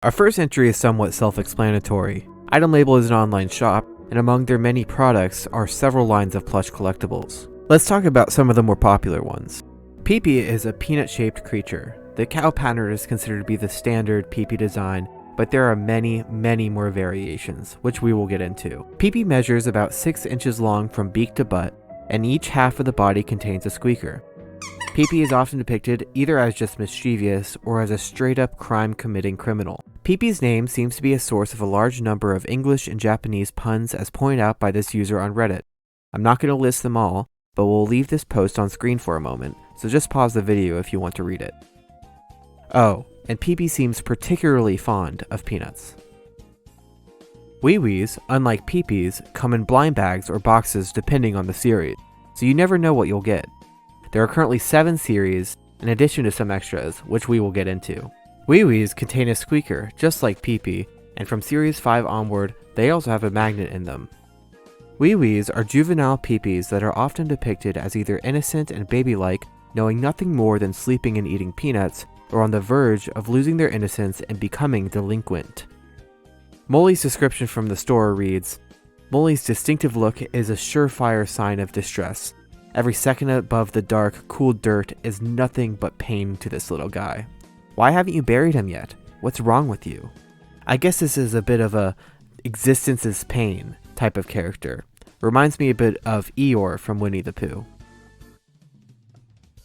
Our first entry is somewhat self-explanatory. itemLabel is an online shop, and among their many products are several lines of plush collectibles. Let's talk about some of the more popular ones. Peepy is a peanut-shaped creature. The cow pattern is considered to be the standard Peepy design, but there are many more variations, which we will get into. Peepy measures about 6 inches long from beak to butt, and each half of the body contains a squeaker. Peepy is often depicted either as just mischievous or as a straight-up crime-committing criminal. Peepy's name seems to be a source of a large number of English and Japanese puns as pointed out by this user on Reddit. I'm not going to list them all, but we'll leave this post on screen for a moment, so just pause the video if you want to read it. Oh, and Peepy seems particularly fond of peanuts. Ouiouis, unlike Peepies, come in blind bags or boxes depending on the series, so you never know what you'll get. There are currently 7 series, in addition to some extras, which we will get into. Ouiouis contain a squeaker, just like Peepy, and from Series 5 onward, they also have a magnet in them. Ouiouis are juvenile Peepies that are often depicted as either innocent and baby-like, knowing nothing more than sleeping and eating peanuts, or on the verge of losing their innocence and becoming delinquent. Moley's description from the store reads, "Moley's distinctive look is a surefire sign of distress. Every second above the dark, cool dirt is nothing but pain to this little guy. Why haven't you buried him yet? What's wrong with you?" I guess this is a bit of a existence is pain type of character. Reminds me a bit of Eeyore from Winnie the Pooh.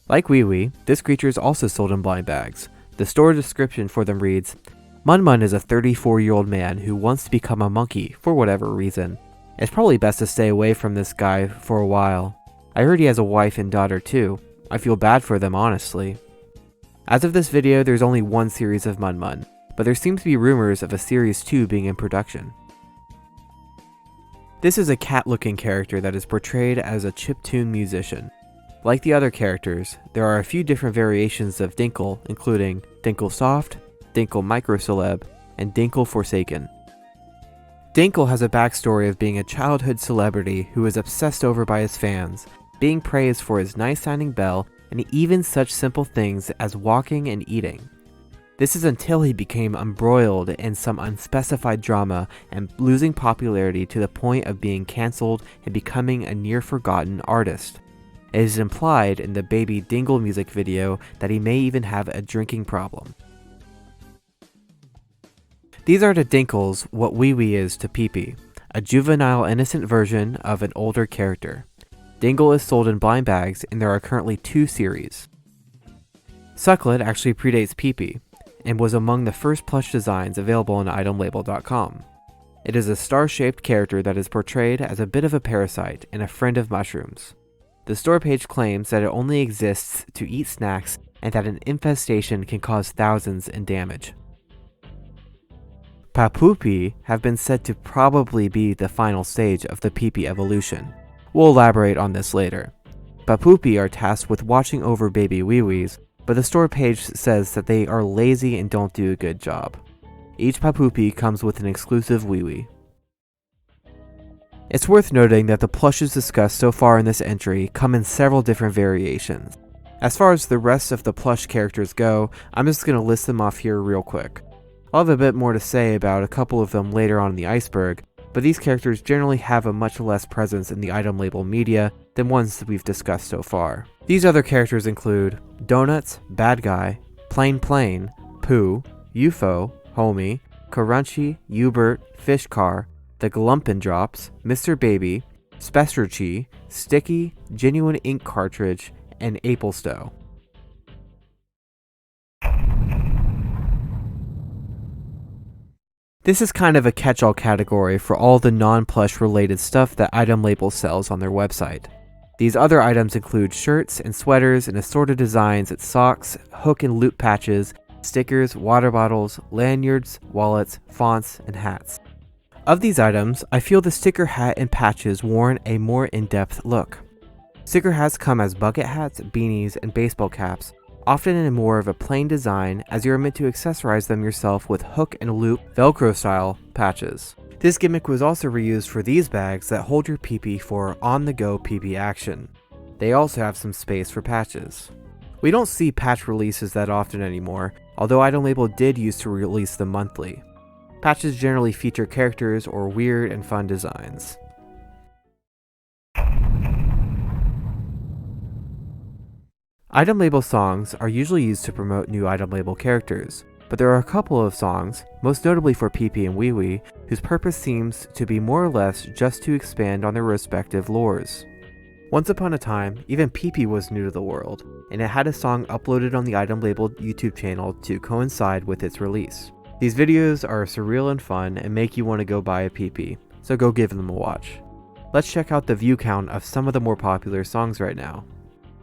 Like Ouioui, this creature is also sold in blind bags. The store description for them reads, "Mun is a 34-year-old man who wants to become a monkey for whatever reason. It's probably best to stay away from this guy for a while. I heard he has a wife and daughter too. I feel bad for them, honestly." As of this video, there's only one series of Mun, but there seems to be rumors of a series 2 being in production. This is a cat-looking character that is portrayed as a chiptune musician. Like the other characters, there are a few different variations of Dinkle, including Dinkle Soft, Dinkle Microceleb, and Dinkle Forsaken. Dinkle has a backstory of being a childhood celebrity who is obsessed over by his fans, being praised for his nice-sounding bell, and even such simple things as walking and eating. This is until he became embroiled in some unspecified drama and losing popularity to the point of being cancelled and becoming a near-forgotten artist. It is implied in the Baby Dingle music video that he may even have a drinking problem. These are to Dinkles what Ouioui is to Peepy, a juvenile innocent version of an older character. Dingle is sold in blind bags, and there are currently 2 series. Sucklet actually predates Peepy, and was among the first plush designs available on itemLabel.com. It is a star-shaped character that is portrayed as a bit of a parasite and a friend of mushrooms. The store page claims that it only exists to eat snacks and that an infestation can cause thousands in damage. Papupi have been said to probably be the final stage of the Peepy evolution. We'll elaborate on this later. Papupi are tasked with watching over baby Ouiouis, but the store page says that they are lazy and don't do a good job. Each Papupi comes with an exclusive Ouioui. It's worth noting that the plushes discussed so far in this entry come in several different variations. As far as the rest of the plush characters go, I'm just going to list them off here real quick. I'll have a bit more to say about a couple of them later on in the iceberg, but these characters generally have a much less presence in the item label media than ones that we've discussed so far. These other characters include Donuts, Bad Guy, Plain Plain, Pooh, UFO, Homie, Crunchy, Hubert, Fish Car, The Glumpin Drops, Mr. Baby, Spesserchi, Sticky, Genuine Ink Cartridge, and Aplestow. This is kind of a catch-all category for all the non-plush related stuff that itemLabel sells on their website. These other items include shirts and sweaters and assorted designs at socks, hook and loop patches, stickers, water bottles, lanyards, wallets, fonts, and hats. Of these items, I feel the sticker hat and patches warrant a more in-depth look. Sticker hats come as bucket hats, beanies, and baseball caps, often in more of a plain design as you are meant to accessorize them yourself with hook and loop Velcro style patches. This gimmick was also reused for these bags that hold your Peepy for on-the-go Peepy action. They also have some space for patches. We don't see patch releases that often anymore, although itemLabel did used to release them monthly. Patches generally feature characters or weird and fun designs. itemLabel songs are usually used to promote new itemLabel characters, but there are a couple of songs, most notably for Peepy and Ouioui, whose purpose seems to be more or less just to expand on their respective lores. Once upon a time, even Peepy was new to the world, and it had a song uploaded on the itemLabel YouTube channel to coincide with its release. These videos are surreal and fun and make you want to go buy a Peepy, so go give them a watch. Let's check out the view count of some of the more popular songs right now.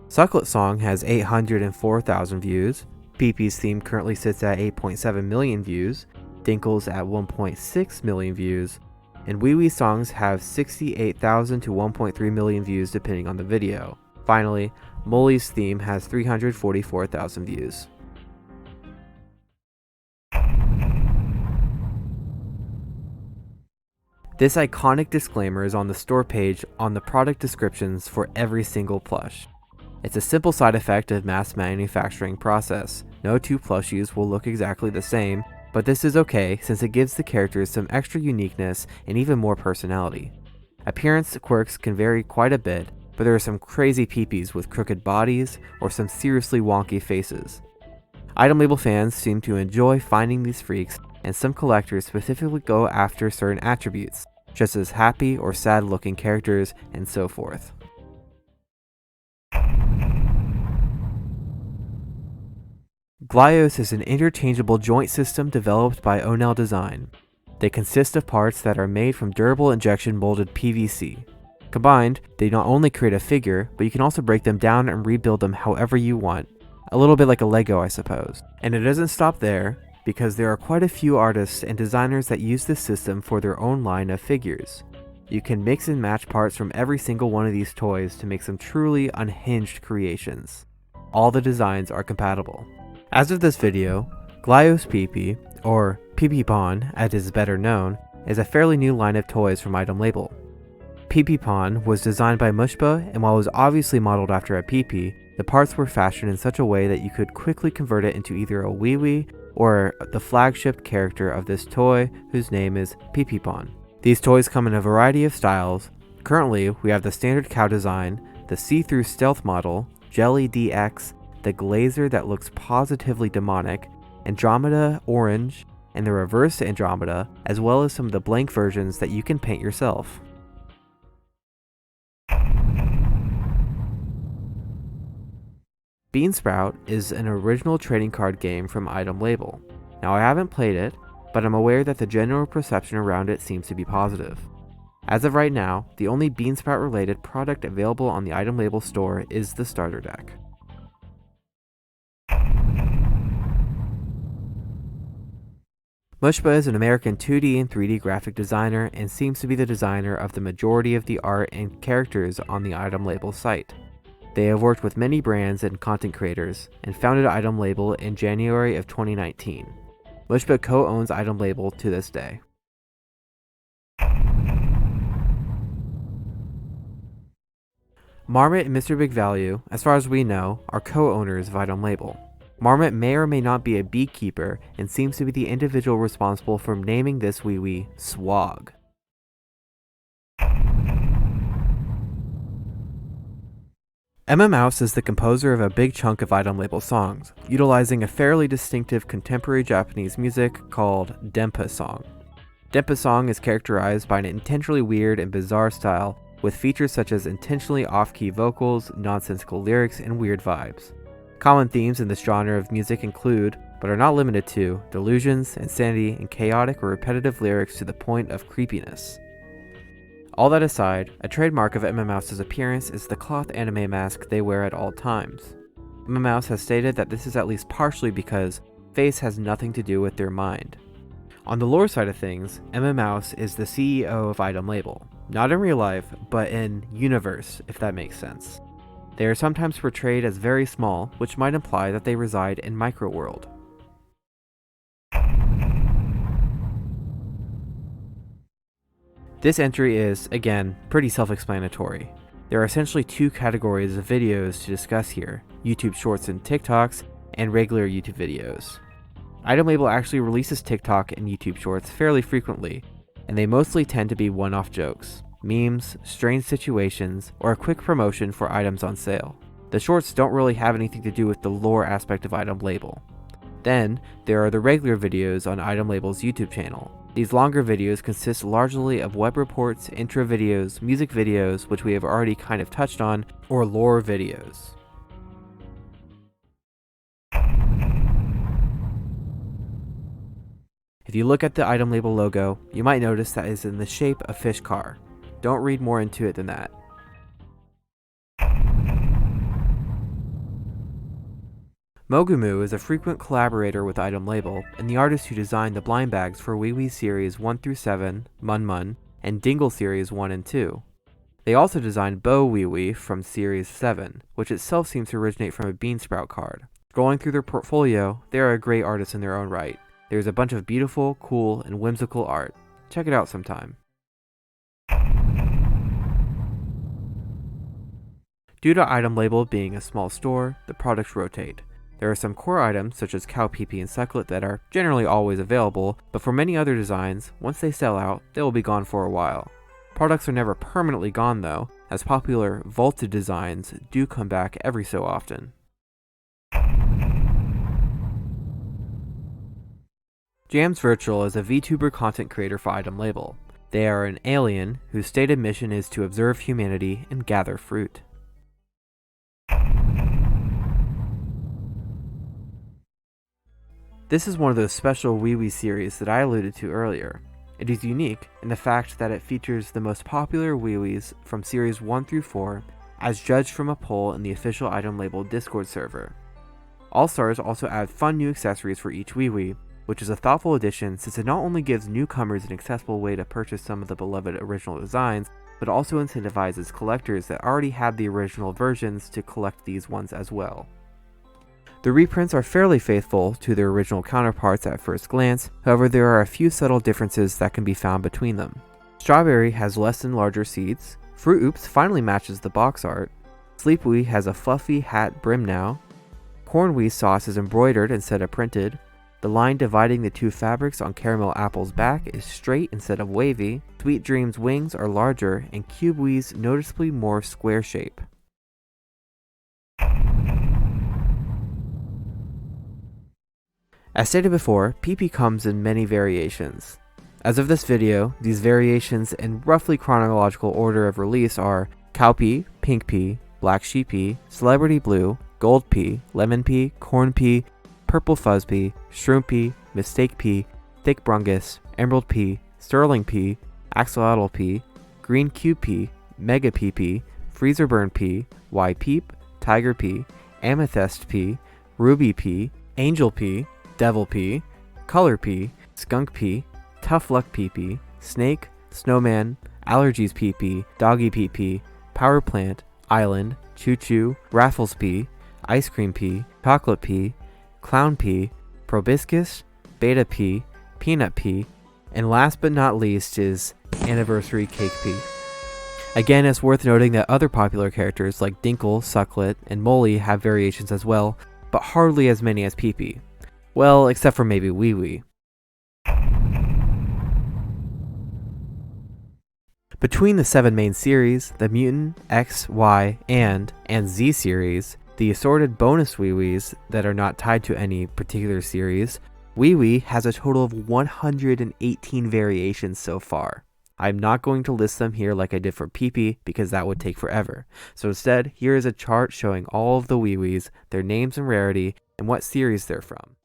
Sucklet Song has 804,000 views, Peepy's theme currently sits at 8.7 million views, Dinkle's at 1.6 million views, and Ouioui songs have 68,000 to 1.3 million views depending on the video. Finally, Moley's theme has 344,000 views. This iconic disclaimer is on the store page on the product descriptions for every single plush. It's a simple side effect of mass manufacturing process. No two plushies will look exactly the same, but this is okay since it gives the characters some extra uniqueness and even more personality. Appearance quirks can vary quite a bit, but there are some crazy Peepies with crooked bodies or some seriously wonky faces. itemLabel fans seem to enjoy finding these freaks, and some collectors specifically go after certain attributes, such as happy or sad looking characters and so forth. Glyos is an interchangeable joint system developed by Onel Design. They consist of parts that are made from durable injection molded PVC. Combined, they not only create a figure, but you can also break them down and rebuild them however you want. A little bit like a Lego, I suppose. And it doesn't stop there, because there are quite a few artists and designers that use this system for their own line of figures. You can mix and match parts from every single one of these toys to make some truly unhinged creations. All the designs are compatible. As of this video, Glyos Peepy, or Peepypon as it is better known, is a fairly new line of toys from itemLabel. Peepypon was designed by Mushba, and while it was obviously modeled after a Peepy, the parts were fashioned in such a way that you could quickly convert it into either a Ouioui or the flagship character of this toy, whose name is Peepypon. These toys come in a variety of styles. Currently, we have the standard cow design, the see-through stealth model, Jelly DX, the glazer that looks positively demonic, Andromeda Orange, and the reverse Andromeda, as well as some of the blank versions that you can paint yourself. Beansprout is an original trading card game from itemLabel. Now I haven't played it, but I'm aware that the general perception around it seems to be positive. As of right now, the only Beansprout related product available on the itemLabel store is the starter deck. Mushba is an American 2D and 3D graphic designer and seems to be the designer of the majority of the art and characters on the itemLabel site. They have worked with many brands and content creators, and founded itemLabel in January of 2019. Mushba co-owns itemLabel to this day. Marmot and Mr. Big Value, as far as we know, are co-owners of itemLabel. Marmot may or may not be a beekeeper and seems to be the individual responsible for naming this WiiWii Swag. emamouse is the composer of a big chunk of itemLabel songs, utilizing a fairly distinctive contemporary Japanese music called Denpa song. Denpa song is characterized by an intentionally weird and bizarre style with features such as intentionally off-key vocals, nonsensical lyrics, and weird vibes. Common themes in this genre of music include, but are not limited to, delusions, insanity, and chaotic or repetitive lyrics to the point of creepiness. All that aside, a trademark of emaMouse's appearance is the cloth anime mask they wear at all times. emamouse has stated that this is at least partially because face has nothing to do with their mind. On the lore side of things, emamouse is the CEO of itemLabel. Not in real life, but in universe, if that makes sense. They are sometimes portrayed as very small, which might imply that they reside in Microworld. This entry is, again, pretty self-explanatory. There are essentially two categories of videos to discuss here: YouTube Shorts and TikToks, and regular YouTube videos. itemLabel actually releases TikTok and YouTube Shorts fairly frequently, and they mostly tend to be one-off jokes, memes, strange situations, or a quick promotion for items on sale. The shorts don't really have anything to do with the lore aspect of itemLabel. Then, there are the regular videos on itemLabel's YouTube channel. These longer videos consist largely of web reports, intro videos, music videos, which we have already kind of touched on, or lore videos. If you look at the itemLabel logo, you might notice that it is in the shape of fish car. Don't read more into it than that. Mogumu is a frequent collaborator with itemLabel and the artist who designed the blind bags for WiiWii Series 1 through 7, Mun Mun, and Dingle Series 1 and 2. They also designed Bo WiiWii from Series 7, which itself seems to originate from a Beansprout card. Scrolling through their portfolio, they are a great artist in their own right. There's a bunch of beautiful, cool, and whimsical art. Check it out sometime. Due to itemLabel being a small store, the products rotate. There are some core items such as cow peepee and sucklet that are generally always available, but for many other designs, once they sell out, they will be gone for a while. Products are never permanently gone though, as popular vaulted designs do come back every so often. Jams Virtual is a VTuber content creator for itemLabel. They are an alien whose stated mission is to observe humanity and gather fruit. This is one of those special WiiWii series that I alluded to earlier. It is unique in the fact that it features the most popular WiiWiis from Series 1 through 4 as judged from a poll in the official itemLabel Discord server. All-Stars also add fun new accessories for each WiiWii, which is a thoughtful addition since it not only gives newcomers an accessible way to purchase some of the beloved original designs, but also incentivizes collectors that already have the original versions to collect these ones as well. The reprints are fairly faithful to their original counterparts at first glance, however there are a few subtle differences that can be found between them. Strawberry has less and larger seeds, Fruit Oops finally matches the box art, Sleepwee has a fluffy hat brim now, Cornwee sauce is embroidered instead of printed, the line dividing the two fabrics on Caramel Apple's back is straight instead of wavy, Sweet Dream's wings are larger, and Cubewee's noticeably more square shape. As stated before, Peepy comes in many variations. As of this video, these variations in roughly chronological order of release are Cow Pea, Pink Pea, Black Sheep Pea, Celebrity Blue, Gold Pea, Lemon Pea, Corn Pea, Purple Fuzz Pea, Shroom Pea, Mistake Pea, Thick Brungus, Emerald Pea, Sterling Pea, Axolotl Pea, Green Cube Pea, Mega Peepee, Freezer Burn Pea, Y Peep, Tiger Pea, Amethyst Pea, Ruby Pea, Angel Pea, Devil Pea, Color Pea, Skunk Pea, Tough Luck Peepee, Snake, Snowman, Allergies Peepee, Doggy Peepee, Power Plant, Island, Choo Choo, Raffles Pea, Ice Cream Pea, Chocolate Pea, Clown Pea, Proboscis, Beta Pea, Peanut Pea, and last but not least is Anniversary Cake Pea. Again, it's worth noting that other popular characters like Dinkle, Sucklet, and Moley have variations as well, but hardly as many as Peepy. Well, except for maybe Ouioui. Between the 7 main series, the Mutant, X, Y, and Z series, the assorted bonus Ouiouis that are not tied to any particular series, Ouioui has a total of 118 variations so far. I'm not going to list them here like I did for Peepy because that would take forever. So instead, here is a chart showing all of the Ouiouis, their names and rarity, and what series they're from.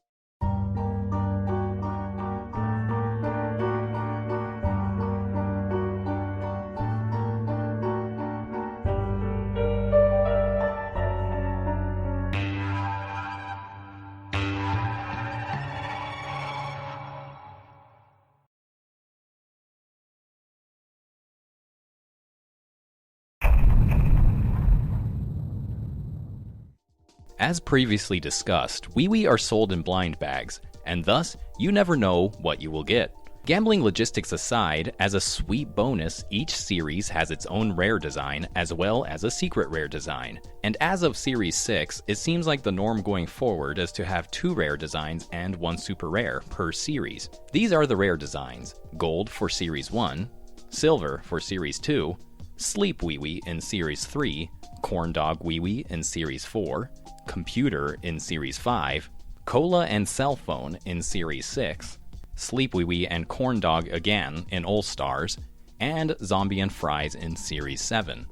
As previously discussed, Ouioui are sold in blind bags, and thus, you never know what you will get. Gambling logistics aside, as a sweet bonus, each series has its own rare design as well as a secret rare design. And as of Series 6, it seems like the norm going forward is to have 2 rare designs and 1 super rare per series. These are the rare designs: Gold for Series 1, Silver for Series 2, Sleep Ouioui in Series 3, Corn Dog Ouioui in Series 4, Computer in Series 5, Cola and Cell Phone in Series 6, Sleep Ouioui and Corn Dog again in All Stars, and Zombie and Fries in Series 7.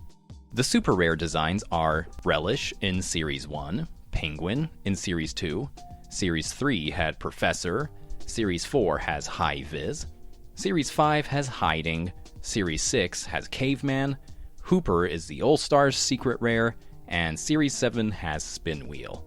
The super rare designs are Relish in Series 1, Penguin in Series 2, Series 3 had Professor, Series 4 has High Viz, Series 5 has Hiding, Series 6 has Caveman, Hooper is the All Stars secret rare, and Series 7 has Spin Wheel.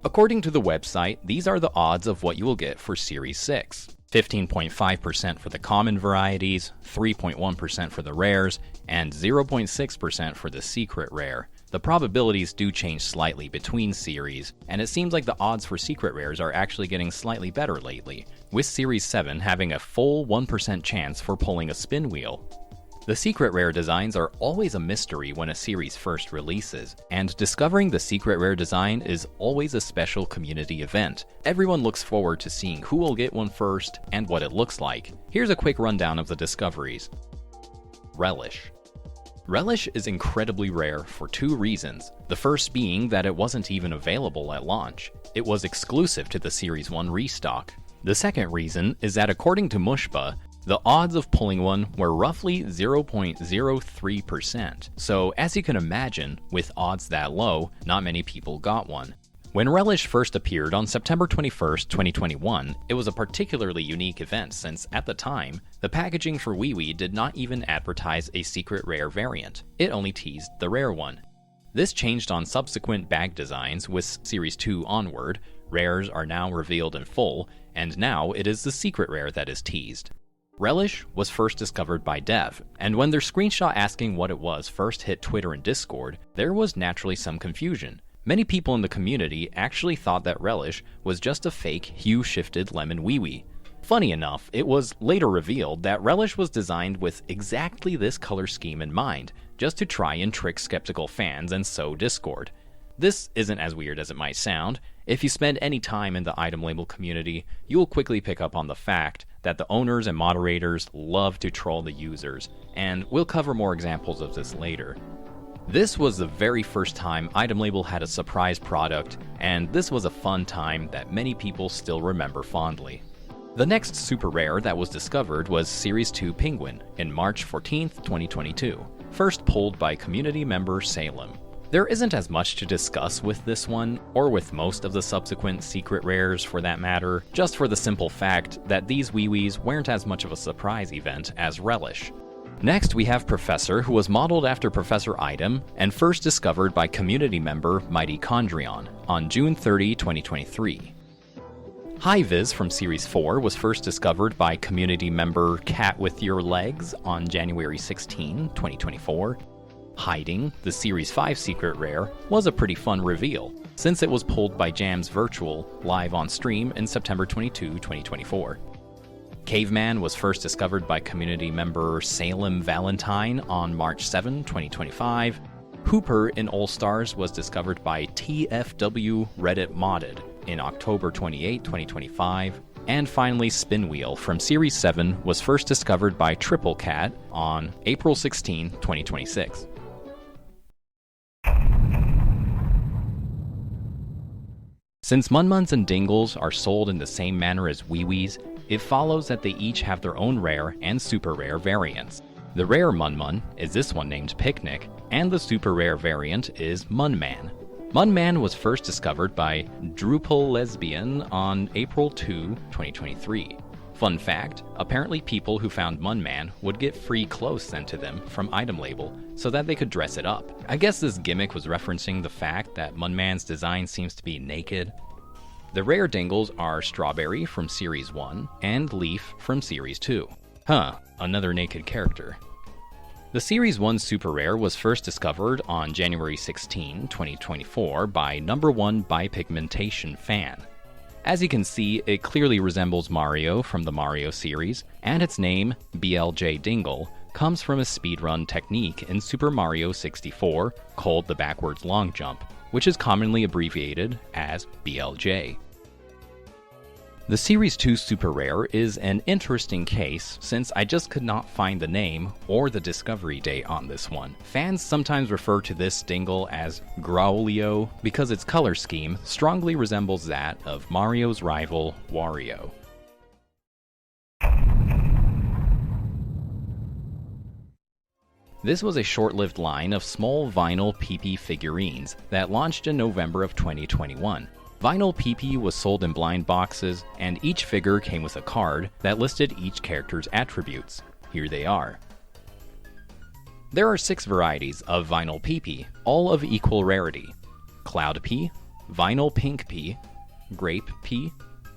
According to the website, these are the odds of what you will get for Series 6. 15.5% for the common varieties, 3.1% for the rares, and 0.6% for the secret rare. The probabilities do change slightly between series, and it seems like the odds for secret rares are actually getting slightly better lately, with Series 7 having a full 1% chance for pulling a spin wheel. The secret rare designs are always a mystery when a series first releases, and discovering the secret rare design is always a special community event. Everyone looks forward to seeing who will get one first and what it looks like. Here's a quick rundown of the discoveries. Relish. Relish is incredibly rare for 2 reasons. The first being that it wasn't even available at launch. It was exclusive to the Series 1 restock. The second reason is that according to Mushba, the odds of pulling one were roughly 0.03%, so as you can imagine, with odds that low, not many people got one. When Relish first appeared on September 21st, 2021, it was a particularly unique event since, at the time, the packaging for Ouioui did not even advertise a secret rare variant, it only teased the rare one. This changed on subsequent bag designs with Series 2 onward. Rares are now revealed in full, and now it is the secret rare that is teased. Relish was first discovered by Dev, and when their screenshot asking what it was first hit Twitter and Discord, there was naturally some confusion. Many people in the community actually thought that Relish was just a fake hue-shifted lemon Ouioui. Funny enough, it was later revealed that Relish was designed with exactly this color scheme in mind, just to try and trick skeptical fans and sow discord. This isn't as weird as it might sound. If you spend any time in the itemLabel community, you will quickly pick up on the fact that the owners and moderators love to troll the users, and we'll cover more examples of this later. This was the very first time itemLabel had a surprise product, and this was a fun time that many people still remember fondly. The next super rare that was discovered was Series 2 Penguin in March 14th, 2022, first pulled by community member Salem. There isn't as much to discuss with this one, or with most of the subsequent secret rares for that matter, just for the simple fact that these Ouiouis weren't as much of a surprise event as Relish. Next we have Professor, who was modeled after Professor Item, and first discovered by community member Mighty Chondrion on June 30, 2023. High Viz from Series 4 was first discovered by community member Cat With Your Legs on January 16, 2024. Hiding, the Series 5 secret rare, was a pretty fun reveal, since it was pulled by Jams Virtual live on stream in September 22, 2024. Caveman was first discovered by community member Salem Valentine on March 7, 2025. Hooper in All-Stars was discovered by TFW Reddit Modded in October 28, 2025. And finally, Spinwheel from Series 7 was first discovered by Triple Cat on April 16, 2026. Since Munmuns and Dingles are sold in the same manner as WiiWiis, it follows that they each have their own rare and super rare variants. The rare Munmun is this one named Picnic, and the super rare variant is Munman. Munman was first discovered by Drupal Lesbian on April 2, 2023. Fun fact, apparently people who found Munman would get free clothes sent to them from itemLabel so that they could dress it up. I guess this gimmick was referencing the fact that Munman's design seems to be naked. The rare Dingles are Strawberry from Series 1 and Leaf from Series 2. Another naked character. The Series 1 Super Rare was first discovered on January 16, 2024 by #1 Bipigmentation Fan. As you can see, it clearly resembles Mario from the Mario series, and its name, BLJ Dingle, comes from a speedrun technique in Super Mario 64 called the backwards long jump, which is commonly abbreviated as BLJ. The Series 2 Super Rare is an interesting case since I just could not find the name or the discovery date on this one. Fans sometimes refer to this Dingle as Growlio because its color scheme strongly resembles that of Mario's rival, Wario. This was a short-lived line of small vinyl Peepy figurines that launched in November of 2021. Vinyl Peepy was sold in blind boxes, and each figure came with a card that listed each character's attributes. Here they are. There are 6 varieties of Vinyl Peepy, all of equal rarity: Cloud Pea, Vinyl Pink Pea, Grape Pea,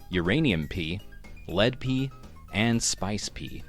Uranium Pea, Lead Pea, and Spice Pea.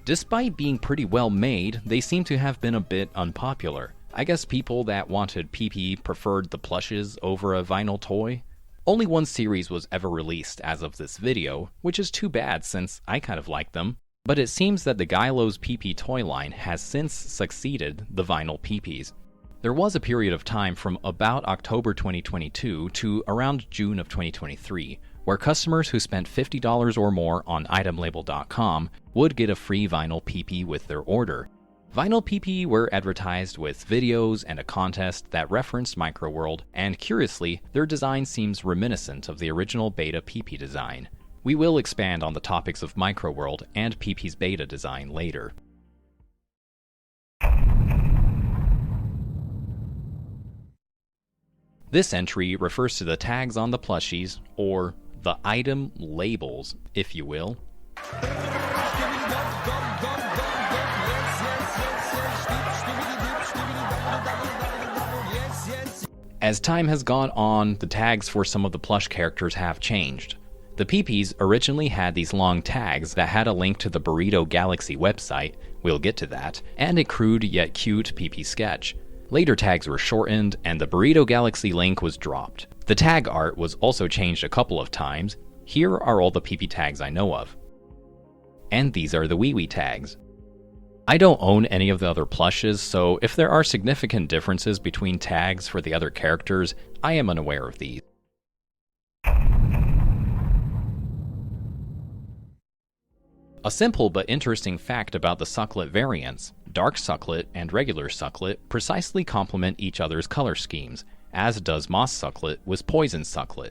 Despite being pretty well made, they seem to have been a bit unpopular. I guess people that wanted PP preferred the plushes over a vinyl toy. Only one series was ever released as of this video, which is too bad since I kind of like them. But it seems that the Gylo's PP toy line has since succeeded the vinyl PPs. There was a period of time from about October 2022 to around June of 2023, where customers who spent $50 or more on itemLabel.com would get a free vinyl PP with their order. Vinyl PP were advertised with videos and a contest that referenced Microworld, and curiously, their design seems reminiscent of the original beta PP design. We will expand on the topics of Microworld and PP's beta design later. This entry refers to the tags on the plushies, or the item labels, if you will. As time has gone on, the tags for some of the plush characters have changed. The PPs originally had these long tags that had a link to the Burrito Galaxy website, we'll get to that, and a crude yet cute PP sketch. Later tags were shortened, and the Burrito Galaxy link was dropped. The tag art was also changed a couple of times. Here are all the PP tags I know of. And these are the WiiWii tags. I don't own any of the other plushes, so if there are significant differences between tags for the other characters, I am unaware of these. A simple but interesting fact about the Sucklet variants: Dark Sucklet and regular Sucklet precisely complement each other's color schemes, as does Moss Sucklet with Poison Sucklet.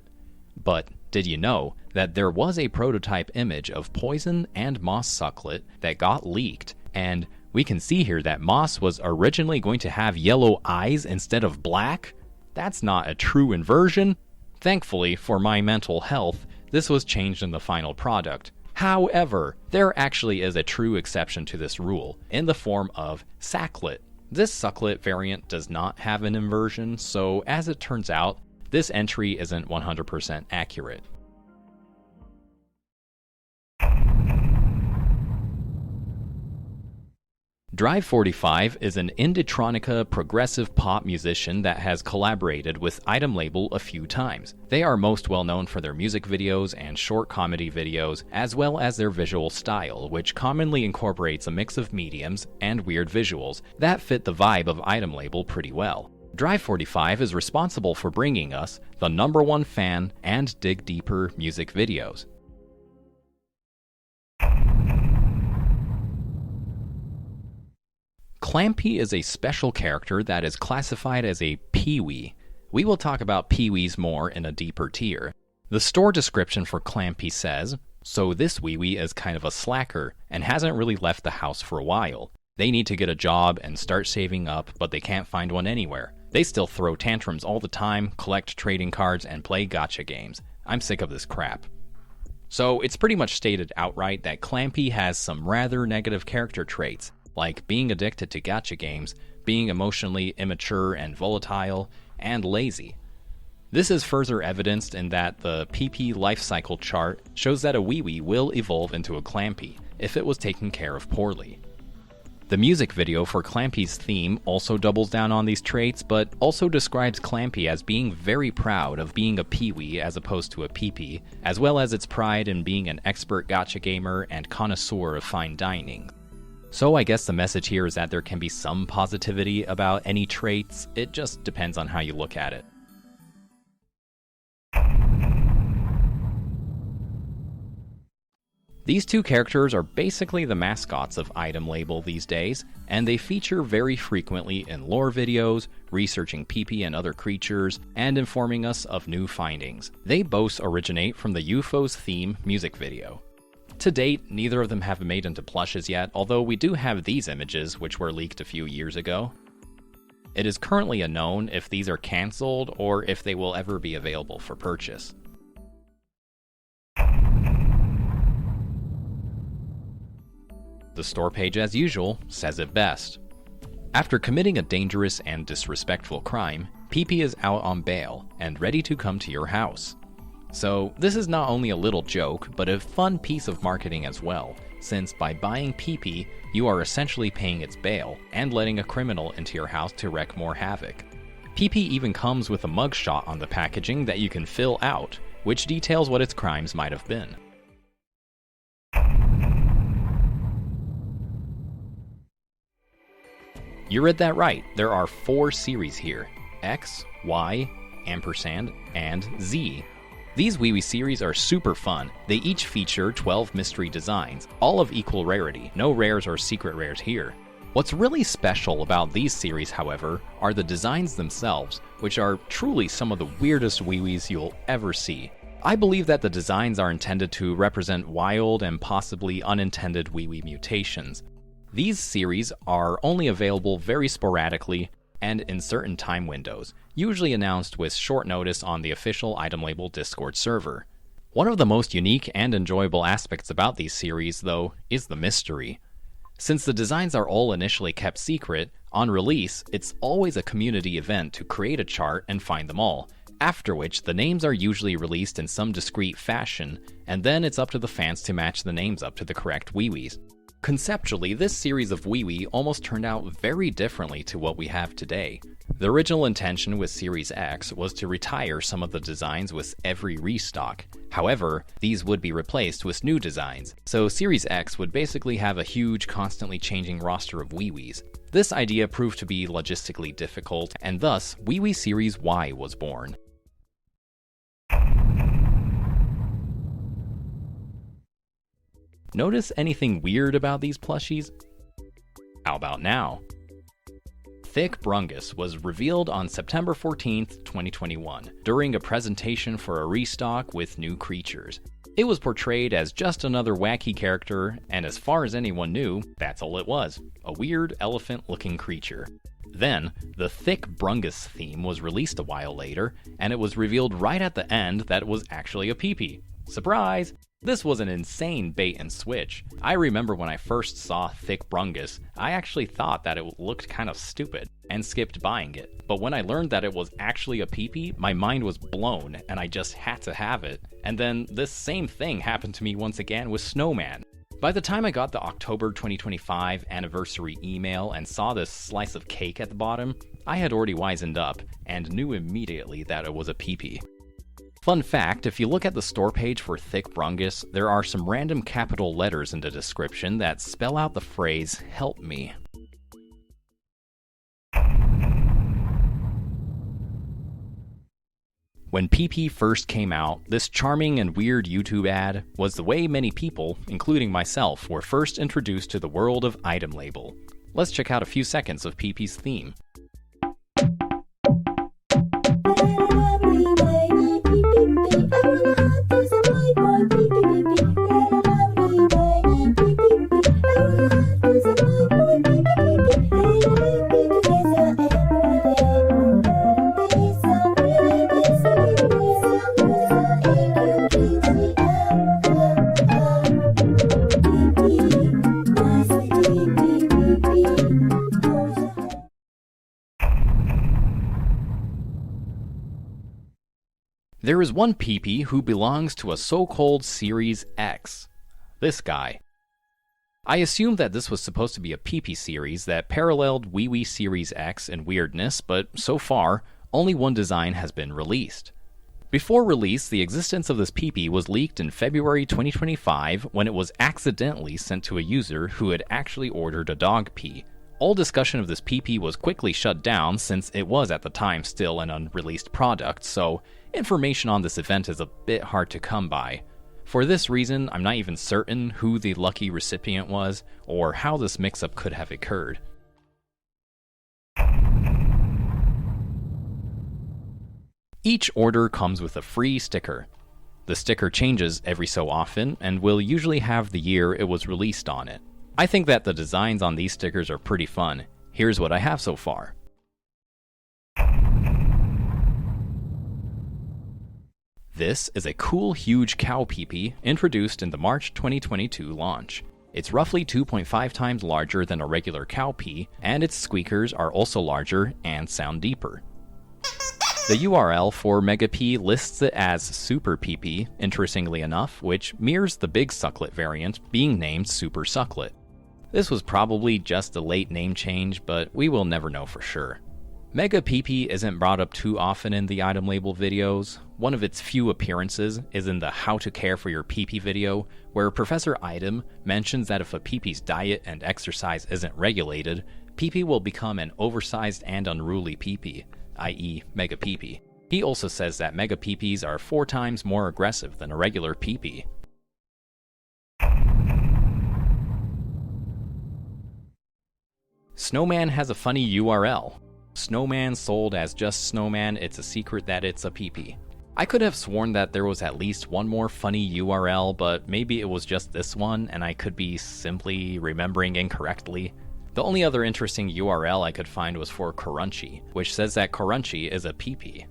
But did you know that there was a prototype image of Poison and Moss Sucklet that got leaked, and we can see here that Moss was originally going to have yellow eyes instead of black? That's not a true inversion. Thankfully, for my mental health, this was changed in the final product. However, there actually is a true exception to this rule, in the form of Sacklet. This Sucklet variant does not have an inversion, so as it turns out, this entry isn't 100% accurate. Drive45 is an indie progressive pop musician that has collaborated with itemLabel a few times. They are most well known for their music videos and short comedy videos, as well as their visual style, which commonly incorporates a mix of mediums and weird visuals that fit the vibe of itemLabel pretty well. Drive45 is responsible for bringing us the #1 fan and dig deeper music videos. Clampy is a special character that is classified as a Peewee. We will talk about Peewees more in a deeper tier. The store description for Clampy says, "So this Wee is kind of a slacker and hasn't really left the house for a while. They need to get a job and start saving up, but they can't find one anywhere. They still throw tantrums all the time, collect trading cards, and play gacha games. I'm sick of this crap." So it's pretty much stated outright that Clampy has some rather negative character traits, like being addicted to gacha games, being emotionally immature and volatile, and lazy. This is further evidenced in that the PP life cycle chart shows that a Wee will evolve into a Clampy if it was taken care of poorly. The music video for Clampy's theme also doubles down on these traits, but also describes Clampy as being very proud of being a Peewee as opposed to a PP, as well as its pride in being an expert gacha gamer and connoisseur of fine dining. So I guess the message here is that there can be some positivity about any traits, it just depends on how you look at it. These two characters are basically the mascots of itemLabel these days, and they feature very frequently in lore videos, researching PP and other creatures, and informing us of new findings. They both originate from the UFO's theme music video. To date, neither of them have made into plushes yet, although we do have these images, which were leaked a few years ago. It is currently unknown if these are cancelled or if they will ever be available for purchase. The store page, as usual, says it best. After committing a dangerous and disrespectful crime, PP is out on bail and ready to come to your house. So this is not only a little joke, but a fun piece of marketing as well, since by buying PP, you are essentially paying its bail and letting a criminal into your house to wreak more havoc. PP even comes with a mugshot on the packaging that you can fill out, which details what its crimes might have been. You read that right, there are 4 series here: X, Y, ampersand, and Z. These Wee series are super fun. They each feature 12 mystery designs, all of equal rarity, no rares or secret rares here. What's really special about these series, however, are the designs themselves, which are truly some of the weirdest Wee you'll ever see. I believe that the designs are intended to represent wild and possibly unintended Wee mutations. These series are only available very sporadically and in certain time windows, usually announced with short notice on the official itemLabel Discord server. One of the most unique and enjoyable aspects about these series, though, is the mystery. Since the designs are all initially kept secret, on release, it's always a community event to create a chart and find them all, after which the names are usually released in some discrete fashion, and then it's up to the fans to match the names up to the correct Wee-Wees. Conceptually, this series of Wee almost turned out very differently to what we have today. The original intention with Series X was to retire some of the designs with every restock. However, these would be replaced with new designs, so Series X would basically have a huge, constantly changing roster of Wee-Wees. This idea proved to be logistically difficult, and thus Wee Series Y was born. Notice anything weird about these plushies? How about now? Thick Brungus was revealed on September 14th, 2021, during a presentation for a restock with new creatures. It was portrayed as just another wacky character, and as far as anyone knew, that's all it was, a weird elephant-looking creature. Then, the Thick Brungus theme was released a while later, and it was revealed right at the end that it was actually a PP. Surprise! This was an insane bait and switch. I remember when I first saw Thick Brungus, I actually thought that it looked kind of stupid, and skipped buying it. But when I learned that it was actually a PP, my mind was blown, and I just had to have it. And then this same thing happened to me once again with Snowman. By the time I got the October 2025 anniversary email and saw this slice of cake at the bottom, I had already wisened up and knew immediately that it was a Peepy. Fun fact, if you look at the store page for Thick Brungus, there are some random capital letters in the description that spell out the phrase, "Help me." When Peepy first came out, this charming and weird YouTube ad was the way many people, including myself, were first introduced to the world of itemLabel. Let's check out a few seconds of Peepy's theme. There is one Peepy who belongs to a so-called Series X. This guy. I assumed that this was supposed to be a Peepy series that paralleled Ouioui Series X in weirdness, but so far, only one design has been released. Before release, the existence of this Peepy was leaked in February 2025 when it was accidentally sent to a user who had actually ordered a dog pee. All discussion of this Peepy was quickly shut down since it was at the time still an unreleased product, so information on this event is a bit hard to come by. For this reason, I'm not even certain who the lucky recipient was or how this mix-up could have occurred. Each order comes with a free sticker. The sticker changes every so often and will usually have the year it was released on it. I think that the designs on these stickers are pretty fun. Here's what I have so far. This is a cool, huge cow Peepy introduced in the March 2022 launch. It's roughly 2.5 times larger than a regular cow pee, and its squeakers are also larger and sound deeper. The URL for Mega P lists it as Super Peepy, interestingly enough, which mirrors the big sucklet variant being named Super Sucklet. This was probably just a late name change, but we will never know for sure. Mega Peepy isn't brought up too often in the itemLabel videos. One of its few appearances is in the How to Care for Your Peepy video, where Professor Item mentions that if a Peepy's diet and exercise isn't regulated, Peepy will become an oversized and unruly Peepy, i.e. Mega Peepy. He also says that Mega Peepys are 4 times more aggressive than a regular Peepy. Snowman has a funny URL. Snowman sold as just Snowman, it's a secret that it's a Peepy. I could have sworn that there was at least one more funny URL, but maybe it was just this one and I could be simply remembering incorrectly. The only other interesting URL I could find was for Crunchy, which says that Crunchy is a Peepy.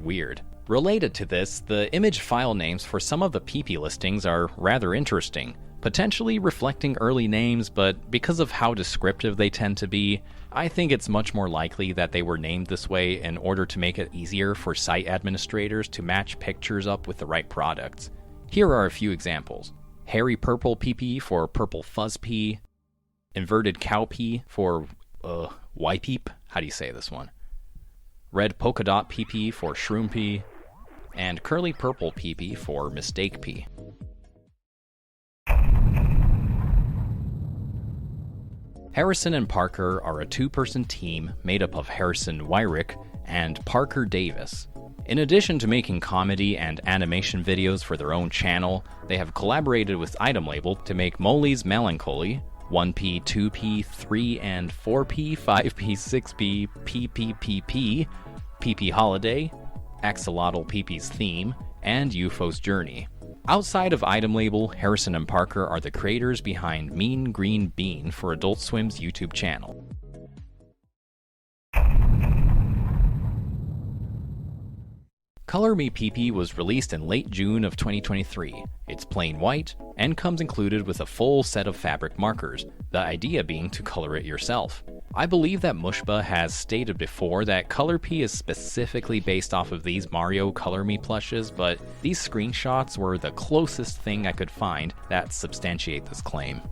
Weird. Related to this, the image file names for some of the Peepy listings are rather interesting, potentially reflecting early names, but because of how descriptive they tend to be, I think it's much more likely that they were named this way in order to make it easier for site administrators to match pictures up with the right products. Here are a few examples. Hairy Purple Peepy for Purple Fuzz Pea, Inverted Cow Pea for Y-Peep, how do you say this one? Red Polka Dot Peepy for Shroom Pea, and Curly Purple Peepy for Mistake Pea. Harrison and Parker are a 2-person team made up of Harrison Wyrick and Parker Davis. In addition to making comedy and animation videos for their own channel, they have collaborated with itemLabel to make Moley's Melancholy, 1P, 2P, 3 and 4P, 5P, 6P, PPPP, PP Holiday, Axolotl Peepy's Theme, and UFO's Journey. Outside of itemLabel, Harrison and Parker are the creators behind Mean Green Bean for Adult Swim's YouTube channel. Color Me Peepy was released in late June of 2023. It's plain white and comes included with a full set of fabric markers, the idea being to color it yourself. I believe that Mushba has stated before that Color P is specifically based off of these Mario Color Me plushes, but these screenshots were the closest thing I could find that substantiate this claim.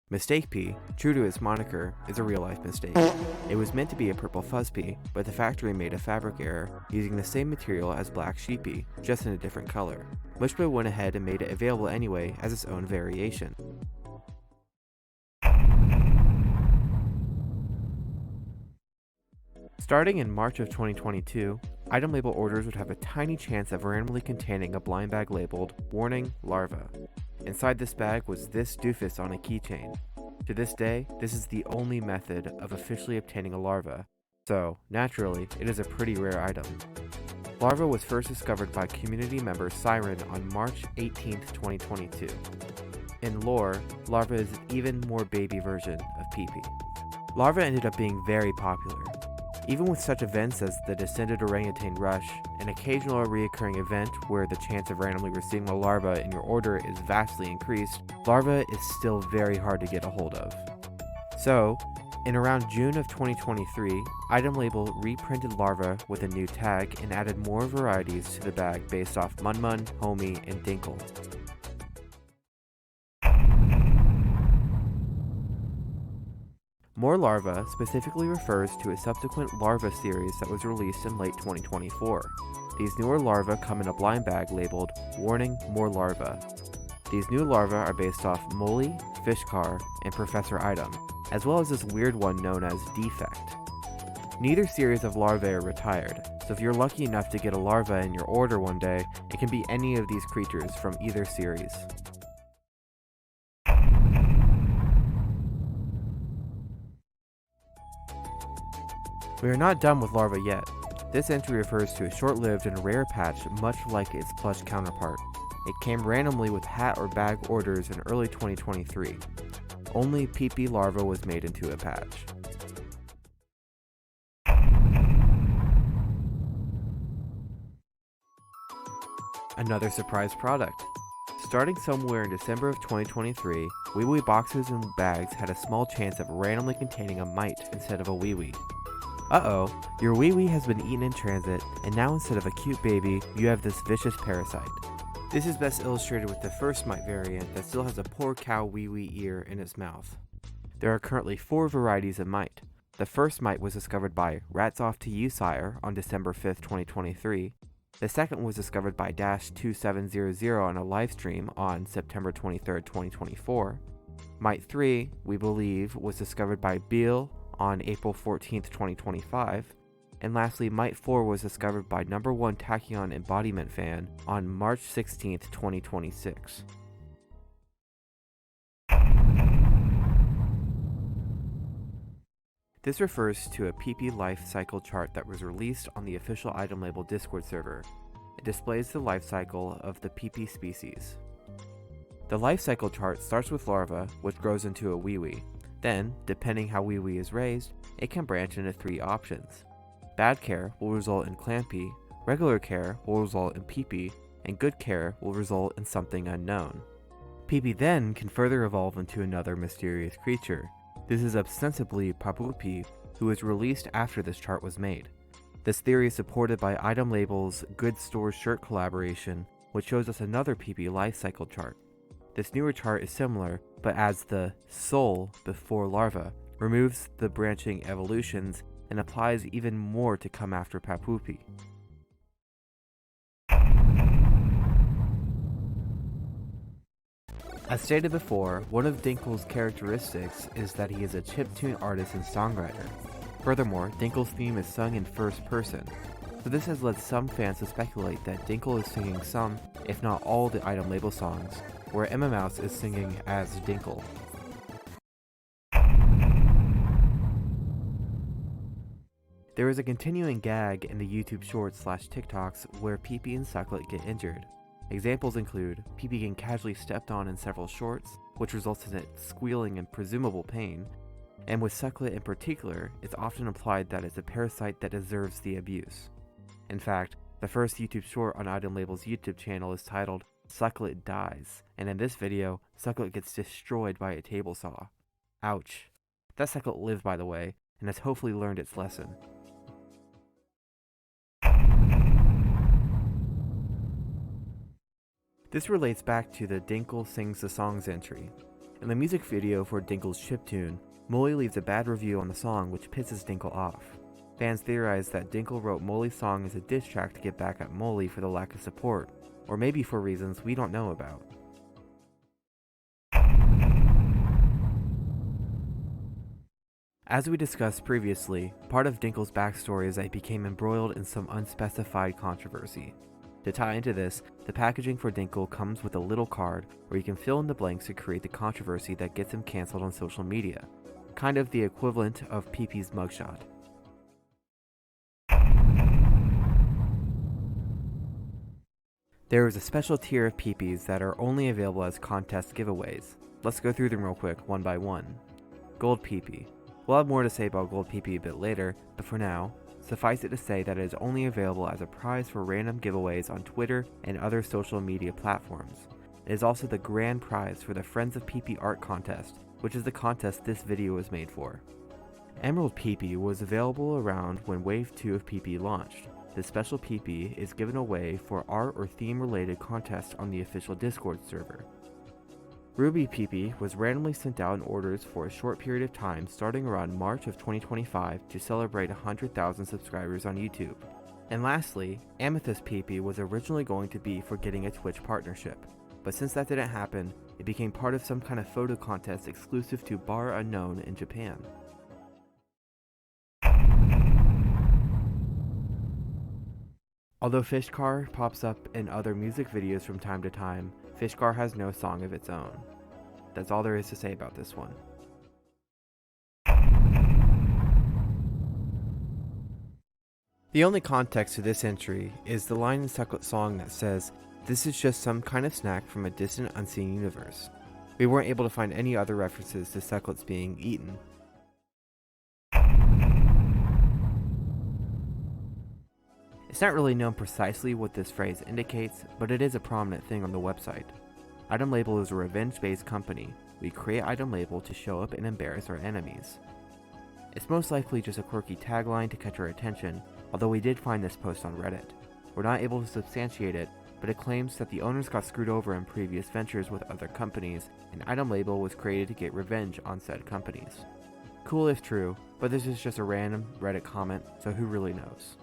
Mistake P, true to its moniker, is a real-life mistake. It was meant to be a purple fuzz P, but the factory made a fabric error using the same material as black sheepy, just in a different color. Mushba went ahead and made it available anyway as its own variation. Starting in March of 2022, itemLabel orders would have a tiny chance of randomly containing a blind bag labeled Warning Larva. Inside this bag was this doofus on a keychain. To this day, this is the only method of officially obtaining a larva, so naturally, it is a pretty rare item. Larva was first discovered by community member Siren on March 18th, 2022. In lore, Larva is an even more baby version of Peepy. Larva ended up being very popular. Even with such events as the Descended Orangutan Rush, an occasional reoccurring event where the chance of randomly receiving a larva in your order is vastly increased, larva is still very hard to get a hold of. So, in around June of 2023, itemLabel reprinted larva with a new tag and added more varieties to the bag based off Munmun, Homie, and Dinkle. More Larva specifically refers to a subsequent Larva series that was released in late 2024. These newer larvae come in a blind bag labeled Warning More Larva. These new larvae are based off Moley, Fishcar, and Professor Item, as well as this weird one known as Defect. Neither series of larvae are retired, so if you're lucky enough to get a larva in your order one day, it can be any of these creatures from either series. We are not done with larva yet. This entry refers to a short-lived and rare patch much like its plush counterpart. It came randomly with hat or bag orders in early 2023. Only Peepy larva was made into a patch. Another surprise product. Starting somewhere in December of 2023, Ouioui boxes and bags had a small chance of randomly containing a mite instead of a Ouioui. Uh-oh, your Ouioui has been eaten in transit, and now instead of a cute baby, you have this vicious parasite. This is best illustrated with the first mite variant that still has a poor cow Ouioui ear in its mouth. There are currently 4 varieties of mite. The first mite was discovered by Rats Off to You Sire on December 5th, 2023. The second was discovered by -2700 on a livestream on September 23rd, 2024. Mite 3, we believe, was discovered by Beal on April 14th, 2025, and lastly, Mite 4 was discovered by #1 Tachyon Embodiment fan on March 16th, 2026. This refers to a Peepy life cycle chart that was released on the official itemLabel Discord server. It displays the life cycle of the Peepy species. The life cycle chart starts with larva, which grows into a Ouioui. Then, depending how Ouioui is raised, it can branch into 3 options. Bad care will result in Clampy, regular care will result in Peepy, and good care will result in something unknown. Peepy then can further evolve into another mysterious creature. This is ostensibly Papupi, who was released after this chart was made. This theory is supported by itemLabel's Good Stores shirt collaboration, which shows us another Peepy life cycle chart. This newer chart is similar, but adds the soul before larva, removes the branching evolutions, and applies even more to come after Papupi. As stated before, one of Dinkle's characteristics is that he is a chiptune artist and songwriter. Furthermore, Dinkle's theme is sung in first person, so this has led some fans to speculate that Dinkle is singing some, if not all, the itemLabel songs, where emamouse is singing as Dinkle. There is a continuing gag in the YouTube Shorts / TikToks where Peepy and Sucklet get injured. Examples include Peepy getting casually stepped on in several shorts, which results in it squealing in presumable pain, and with Sucklet in particular, it's often implied that it's a parasite that deserves the abuse. In fact, the first YouTube short on itemLabel's YouTube channel is titled Sucklet Dies, and in this video, Sucklet gets destroyed by a table saw. Ouch. That Sucklet lived, by the way, and has hopefully learned its lesson. This relates back to the Dinkle Sings the Songs entry. In the music video for Dinkle's chiptune, Moley leaves a bad review on the song which pisses Dinkle off. Fans theorize that Dinkle wrote Moley's song as a diss track to get back at Moley for the lack of support, or maybe for reasons we don't know about. As we discussed previously, part of Dinkle's backstory is that he became embroiled in some unspecified controversy. To tie into this, the packaging for Dinkle comes with a little card where you can fill in the blanks to create the controversy that gets him cancelled on social media, kind of the equivalent of Peepy's mugshot. There is a special tier of Peepies that are only available as contest giveaways. Let's go through them real quick, one by one. Gold Peepy. We'll have more to say about Gold Peepy a bit later, but for now, suffice it to say that it is only available as a prize for random giveaways on Twitter and other social media platforms. It is also the grand prize for the Friends of Peepy art contest, which is the contest this video was made for. Emerald Peepy was available around when Wave 2 of Peepy launched. This special Peepy is given away for art or theme related contests on the official Discord server. Ruby Peepy was randomly sent out in orders for a short period of time starting around March of 2025 to celebrate 100,000 subscribers on YouTube. And lastly, Amethyst Peepy was originally going to be for getting a Twitch partnership, but since that didn't happen, it became part of some kind of photo contest exclusive to Bar Unknown in Japan. Although Fishcar pops up in other music videos from time to time, Fishcar has no song of its own. That's all there is to say about this one. The only context to this entry is the line in Sucklet's song that says, "This is just some kind of snack from a distant unseen universe." We weren't able to find any other references to Sucklet's being eaten. It's not really known precisely what this phrase indicates, but it is a prominent thing on the website. itemLabel is a revenge-based company. We create itemLabel to show up and embarrass our enemies. It's most likely just a quirky tagline to catch our attention, although we did find this post on Reddit. We're not able to substantiate it, but it claims that the owners got screwed over in previous ventures with other companies, and itemLabel was created to get revenge on said companies. Cool if true, but this is just a random Reddit comment, so who really knows?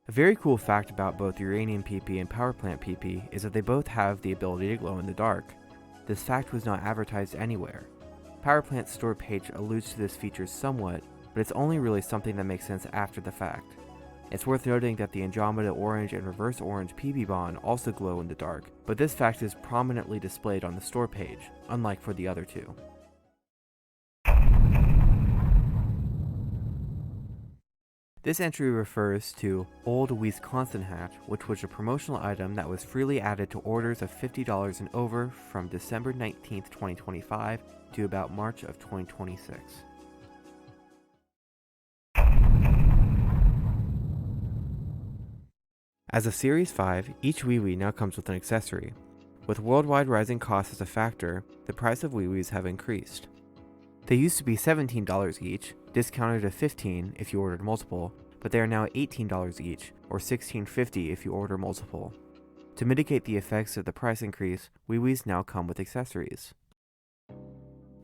A very cool fact about both Uranium Peepy and Power Plant Peepy is that they both have the ability to glow in the dark. This fact was not advertised anywhere. Power Plant's store page alludes to this feature somewhat, but it's only really something that makes sense after the fact. It's worth noting that the Andromeda Orange and Reverse Orange Peepy Bond also glow in the dark, but this fact is prominently displayed on the store page, unlike for the other two. This entry refers to Old Wisconsin Hat, which was a promotional item that was freely added to orders of $50 and over from December 19th, 2025 to about March of 2026. As of Series 5, each WiiWii now comes with an accessory. With worldwide rising costs as a factor, the price of WiiWiis have increased. They used to be $17 each, discounted to $15 if you ordered multiple, but they are now $18 each, or $16.50 if you order multiple. To mitigate the effects of the price increase, WiiWiis now come with accessories.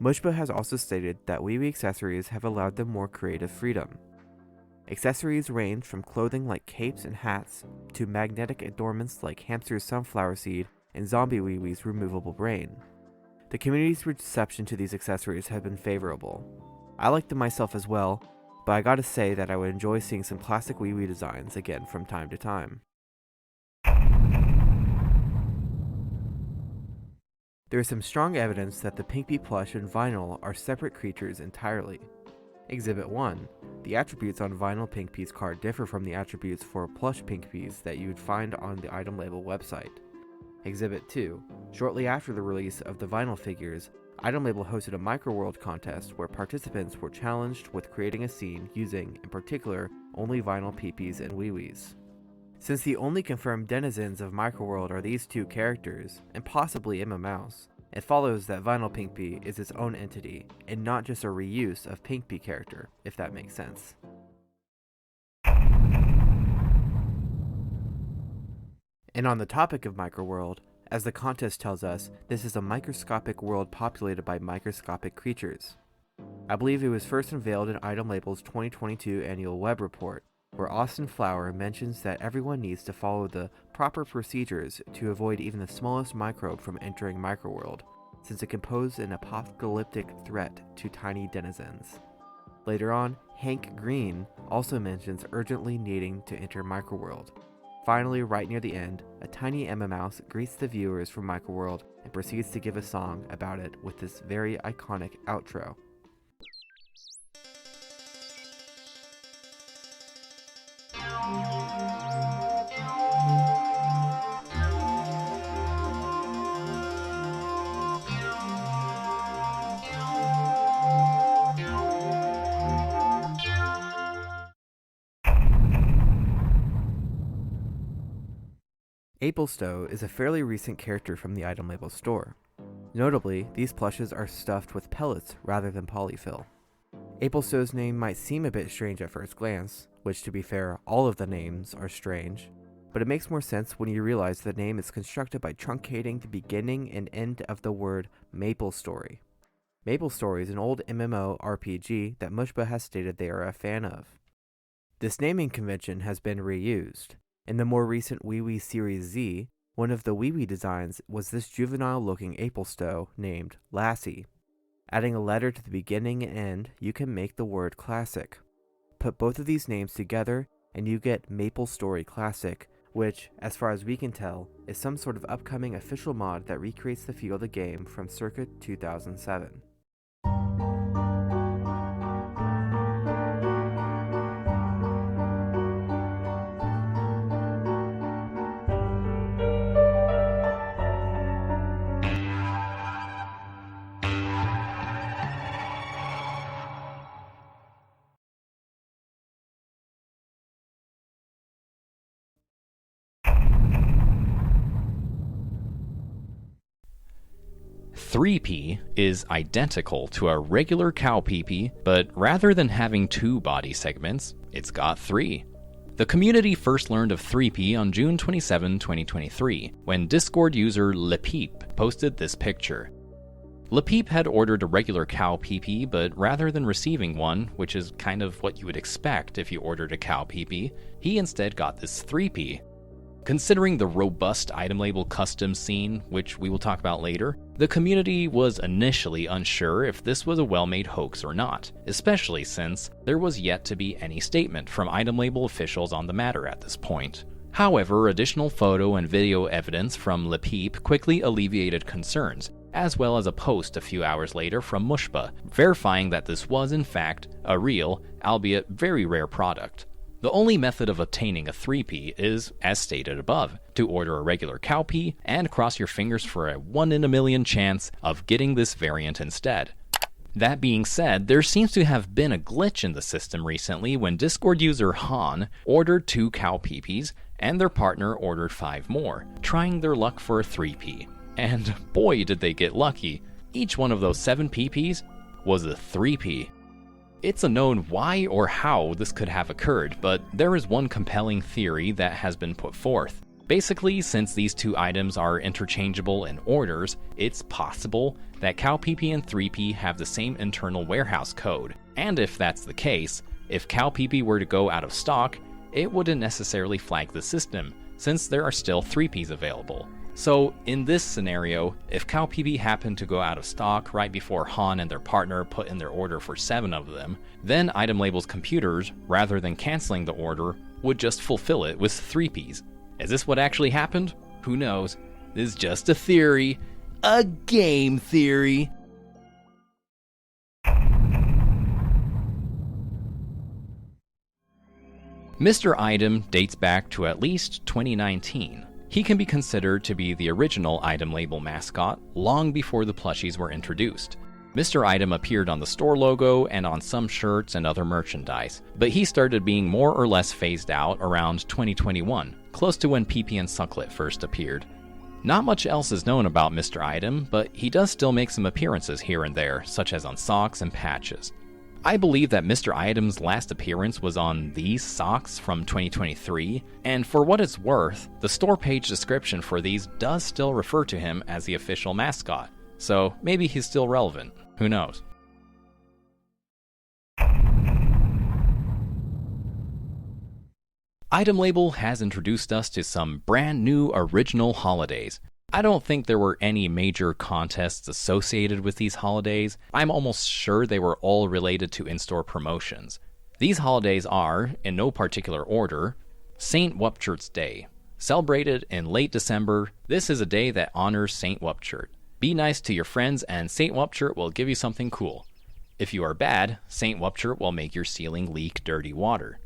Mushba has also stated that WiiWii accessories have allowed them more creative freedom. Accessories range from clothing like capes and hats, to magnetic adornments like Hamster's sunflower seed and Zombie WiiWii's removable brain. The community's reception to these accessories has been favorable. I like them myself as well, but I gotta say that I would enjoy seeing some classic WiiWii designs again from time to time. There is some strong evidence that the Peepy plush and vinyl are separate creatures entirely. Exhibit 1. The attributes on vinyl Peepy's card differ from the attributes for plush Peepy's that you would find on the itemLabel website. Exhibit 2. Shortly after the release of the vinyl figures, itemLabel hosted a microworld contest where participants were challenged with creating a scene using, in particular, only vinyl Peepies and Ouiouis. Since the only confirmed denizens of Microworld are these two characters, and possibly emamouse, it follows that Vinyl Peepy is its own entity, and not just a reuse of Peepy character, if that makes sense. And on the topic of Microworld, as the contest tells us, this is a microscopic world populated by microscopic creatures. I believe it was first unveiled in itemLabel's 2022 annual web report, where Austin Flower mentions that everyone needs to follow the proper procedures to avoid even the smallest microbe from entering Microworld, since it can pose an apocalyptic threat to tiny denizens. Later on, Hank Green also mentions urgently needing to enter Microworld. Finally, right near the end, a tiny emamouse greets the viewers from Microworld and proceeds to give a song about it with this very iconic outro. Aplstow is a fairly recent character from the itemLabel store. Notably, these plushes are stuffed with pellets rather than polyfill. Aplstow's name might seem a bit strange at first glance, which to be fair, all of the names are strange, but it makes more sense when you realize the name is constructed by truncating the beginning and end of the word MapleStory. MapleStory is an old MMO RPG that Mushba has stated they are a fan of. This naming convention has been reused. In the more recent Ouioui Series Z, one of the Ouioui designs was this juvenile-looking Aplstow named Lassie. Adding a letter to the beginning and end, you can make the word classic. Put both of these names together, and you get MapleStory Classic, which, as far as we can tell, is some sort of upcoming official mod that recreates the feel of the game from circa 2007. P is identical to a regular cow Peepy, but rather than having 2 body segments, it's got 3. The community first learned of 3P on June 27, 2023, when Discord user LePeep posted this picture. LePeep had ordered a regular cow Peepy, but rather than receiving one, which is kind of what you would expect if you ordered a cow Peepy, he instead got this 3P. Considering the robust itemLabel custom scene, which we will talk about later, the community was initially unsure if this was a well-made hoax or not, especially since there was yet to be any statement from itemLabel officials on the matter at this point. However, additional photo and video evidence from LePeep quickly alleviated concerns, as well as a post a few hours later from Mushba, verifying that this was in fact a real, albeit very rare product. The only method of obtaining a 3P is, as stated above, to order a regular cowpea and cross your fingers for a 1 in a million chance of getting this variant instead. That being said, there seems to have been a glitch in the system recently when Discord user Han ordered 2 cow peepees and their partner ordered 5 more, trying their luck for a 3P. And boy did they get lucky. Each one of those 7 peepees was a 3P. It's unknown why or how this could have occurred, but there is one compelling theory that has been put forth. Basically, since these 2 items are interchangeable in orders, it's possible that cow peepee and 3P have the same internal warehouse code. And if that's the case, if cow peepee were to go out of stock, it wouldn't necessarily flag the system, since there are still 3Ps available. So, in this scenario, if cow peepee happened to go out of stock right before Han and their partner put in their order for 7 of them, then itemLabel's computers, rather than canceling the order, would just fulfill it with 3Ps. Is this what actually happened? Who knows? This is just a theory. a game theory. Mr. Item dates back to at least 2019. He can be considered to be the original itemLabel mascot long before the plushies were introduced. Mr. Item appeared on the store logo and on some shirts and other merchandise, but he started being more or less phased out around 2021, close to when Peepy and Sucklet first appeared. Not much else is known about Mr. Item, but he does still make some appearances here and there, such as on socks and patches. I believe that Mr. Item's last appearance was on these socks from 2023, and for what it's worth, the store page description for these does still refer to him as the official mascot, so maybe he's still relevant, who knows. itemLabel has introduced us to some brand new original holidays. I don't think there were any major contests associated with these holidays. I'm almost sure they were all related to in-store promotions. These holidays are, in no particular order, St. Wupchert's Day. Celebrated in late December, this is a day that honors St. Wupchert. Be nice to your friends and St. Wupchert will give you something cool. If you are bad, St. Wupchert will make your ceiling leak dirty water.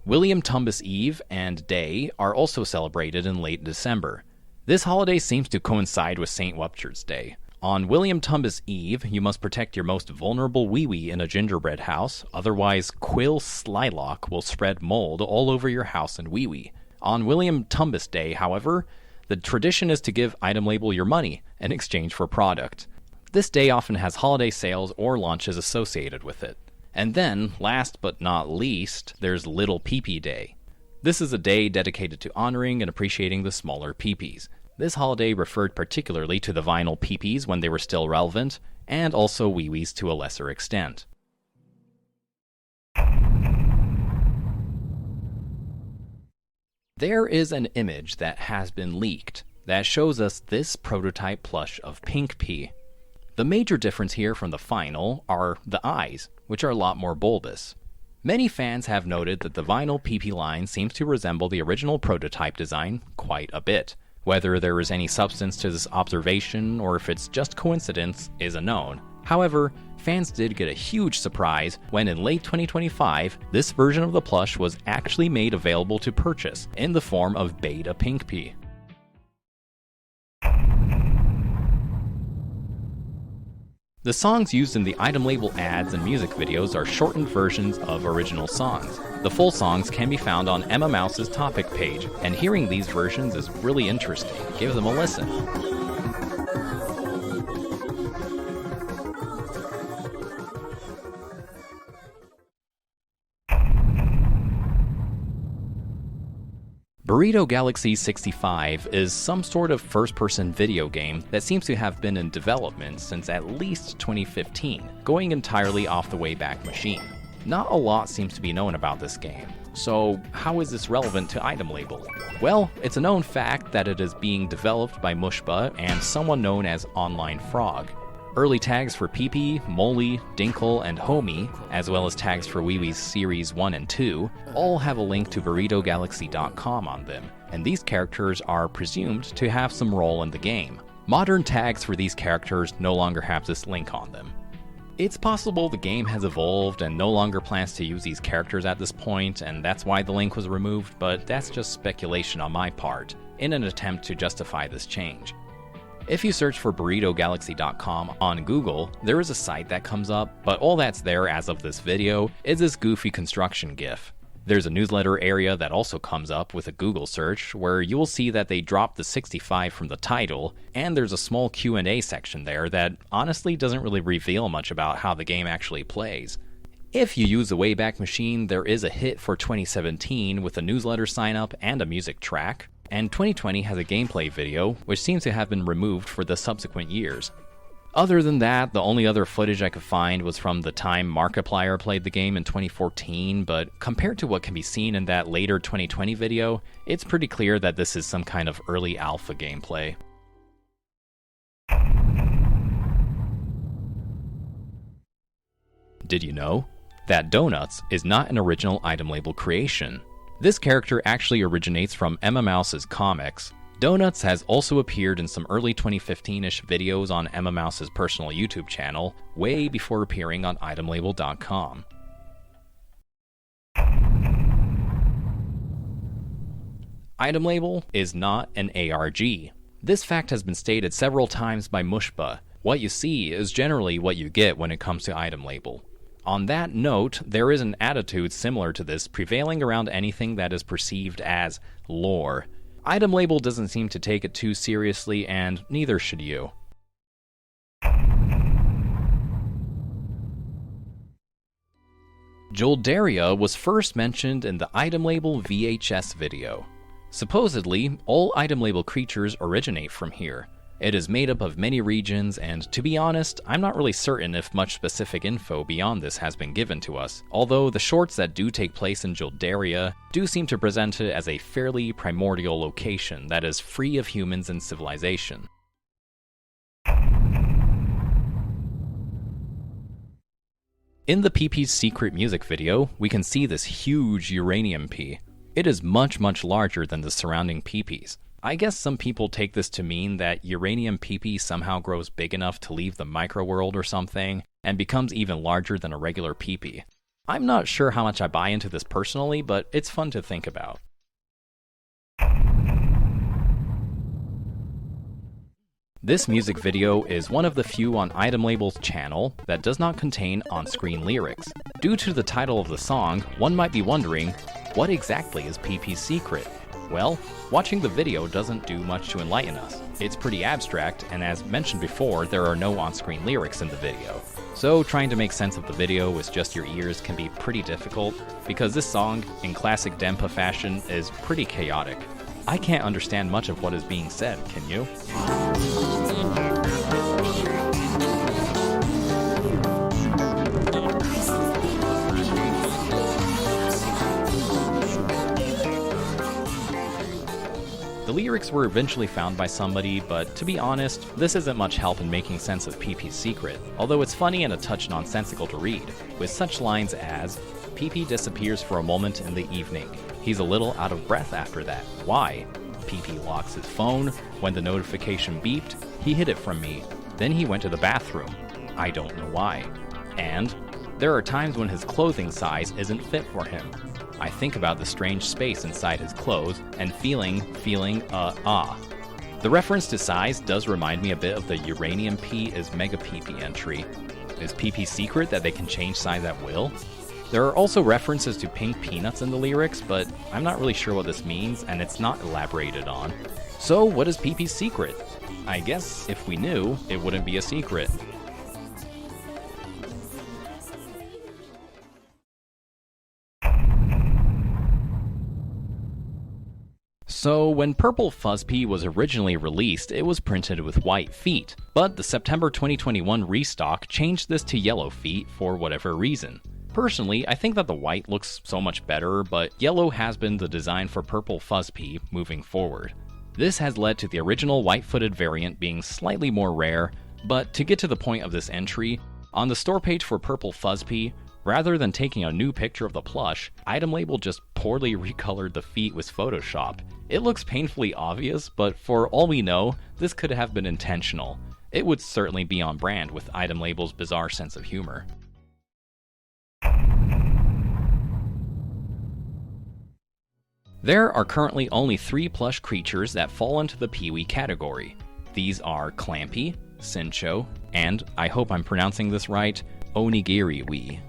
William Tumbas Eve and Day are also celebrated in late December. This holiday seems to coincide with St. Wupchert's Day. On William Tumbas Eve, you must protect your most vulnerable wee-wee in a gingerbread house, otherwise Quill Slylock will spread mold all over your house and wee-wee. On William Tumbas Day, however, the tradition is to give itemLabel your money in exchange for product. This day often has holiday sales or launches associated with it. And then, last but not least, there's Little Peepy Day. This is a day dedicated to honoring and appreciating the smaller peepees. This holiday referred particularly to the vinyl peepees when they were still relevant, and also wee-wees to a lesser extent. There is an image that has been leaked that shows us this prototype plush of Pink Pea. The major difference here from the final are the eyes, which are a lot more bulbous. Many fans have noted that the vinyl PP line seems to resemble the original prototype design quite a bit. Whether there is any substance to this observation or if it's just coincidence is unknown. However, fans did get a huge surprise when in late 2025, this version of the plush was actually made available to purchase in the form of Beta Pink Pea. The songs used in the itemLabel ads and music videos are shortened versions of original songs. The full songs can be found on emmamouse's topic page, and hearing these versions is really interesting. Give them a listen. Burrito Galaxy 65 is some sort of first-person video game that seems to have been in development since at least 2015, going entirely off the Wayback Machine. Not a lot seems to be known about this game, so how is this relevant to itemLabel? Well, it's a known fact that it is being developed by Mushba and someone known as Online Frog. Early tags for Peepy, Moley, Dinkle, and Homie, as well as tags for WeeWee's Series 1 and 2, all have a link to BurritoGalaxy.com on them, and these characters are presumed to have some role in the game. Modern tags for these characters no longer have this link on them. It's possible the game has evolved and no longer plans to use these characters at this point, and that's why the link was removed, but that's just speculation on my part, in an attempt to justify this change. If you search for BurritoGalaxy.com on Google, there is a site that comes up, but all that's there as of this video is this goofy construction GIF. There's a newsletter area that also comes up with a Google search, where you will see that they dropped the 65 from the title, and there's a small Q&A section there that honestly doesn't really reveal much about how the game actually plays. If you use the Wayback Machine, there is a hit for 2017 with a newsletter sign-up and a music track, and 2020 has a gameplay video, which seems to have been removed for the subsequent years. Other than that, the only other footage I could find was from the time Markiplier played the game in 2014, but compared to what can be seen in that later 2020 video, it's pretty clear that this is some kind of early alpha gameplay. Did you know that Donuts is not an original itemLabel creation? This character actually originates from emmamouse's comics. Donuts has also appeared in some early 2015-ish videos on emmamouse's personal YouTube channel, way before appearing on itemLabel.com. itemLabel is not an ARG. This fact has been stated several times by Mushba. What you see is generally what you get when it comes to itemLabel. On that note, there is an attitude similar to this prevailing around anything that is perceived as lore. itemLabel doesn't seem to take it too seriously, and neither should you. Joldaria was first mentioned in the itemLabel VHS video. Supposedly, all itemLabel creatures originate from here. It is made up of many regions, and to be honest, I'm not really certain if much specific info beyond this has been given to us, although the shorts that do take place in Joldaria do seem to present it as a fairly primordial location that is free of humans and civilization. In the Peepy's secret music video, we can see this huge uranium pea. It is much larger than the surrounding peepees. I guess some people take this to mean that uranium Peepy somehow grows big enough to leave the microworld or something, and becomes even larger than a regular Peepy. I'm not sure how much I buy into this personally, but it's fun to think about. This music video is one of the few on itemLabel's channel that does not contain on-screen lyrics. Due to the title of the song, one might be wondering, what exactly is Peepy's secret? Well, watching the video doesn't do much to enlighten us. It's pretty abstract, and as mentioned before, there are no on-screen lyrics in the video. So trying to make sense of the video with just your ears can be pretty difficult, because this song, in classic Dempa fashion, is pretty chaotic. I can't understand much of what is being said, can you? The lyrics were eventually found by somebody, but to be honest, this isn't much help in making sense of Peepy's secret, although it's funny and a touch nonsensical to read, with such lines as, Peepy disappears for a moment in the evening. He's a little out of breath after that. Why? Peepy locks his phone. When the notification beeped, he hid it from me. Then he went to the bathroom. I don't know why. And there are times when his clothing size isn't fit for him. I think about the strange space inside his clothes and feeling, The reference to size does remind me a bit of the uranium P is mega Peepy entry. Is Peepy's secret that they can change size at will? There are also references to pink peanuts in the lyrics, but I'm not really sure what this means, and it's not elaborated on. So what is Peepy's secret? I guess if we knew, it wouldn't be a secret. So when Purple Fuzzpea was originally released, it was printed with white feet, but the September 2021 restock changed this to yellow feet for whatever reason. Personally, I think that the white looks so much better, but yellow has been the design for Purple Fuzzpea moving forward. This has led to the original white-footed variant being slightly more rare, but to get to the point of this entry, on the store page for Purple Fuzzpea, rather than taking a new picture of the plush, itemLabel just poorly recolored the feet with Photoshop. It looks painfully obvious, but for all we know, this could have been intentional. It would certainly be on brand with itemLabel's bizarre sense of humor. There are currently only 3 plush creatures that fall into the Peewee category. These are Clampy, Sincho, and, I hope I'm pronouncing this right, Onigiri-wee.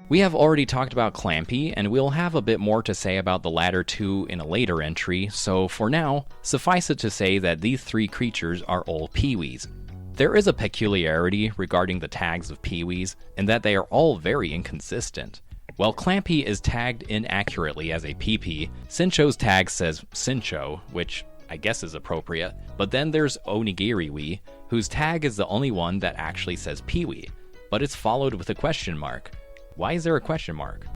We have already talked about Clampy, and we'll have a bit more to say about the latter two in a later entry, so for now, suffice it to say that these 3 creatures are all Peewees. There is a peculiarity regarding the tags of Peewees, in that they are all very inconsistent. While Clampy is tagged inaccurately as a PP, Sincho's tag says Sincho, which I guess is appropriate, but then there's Onigiri-wee, whose tag is the only one that actually says Peewee, but it's followed with a question mark. Why is there a question mark?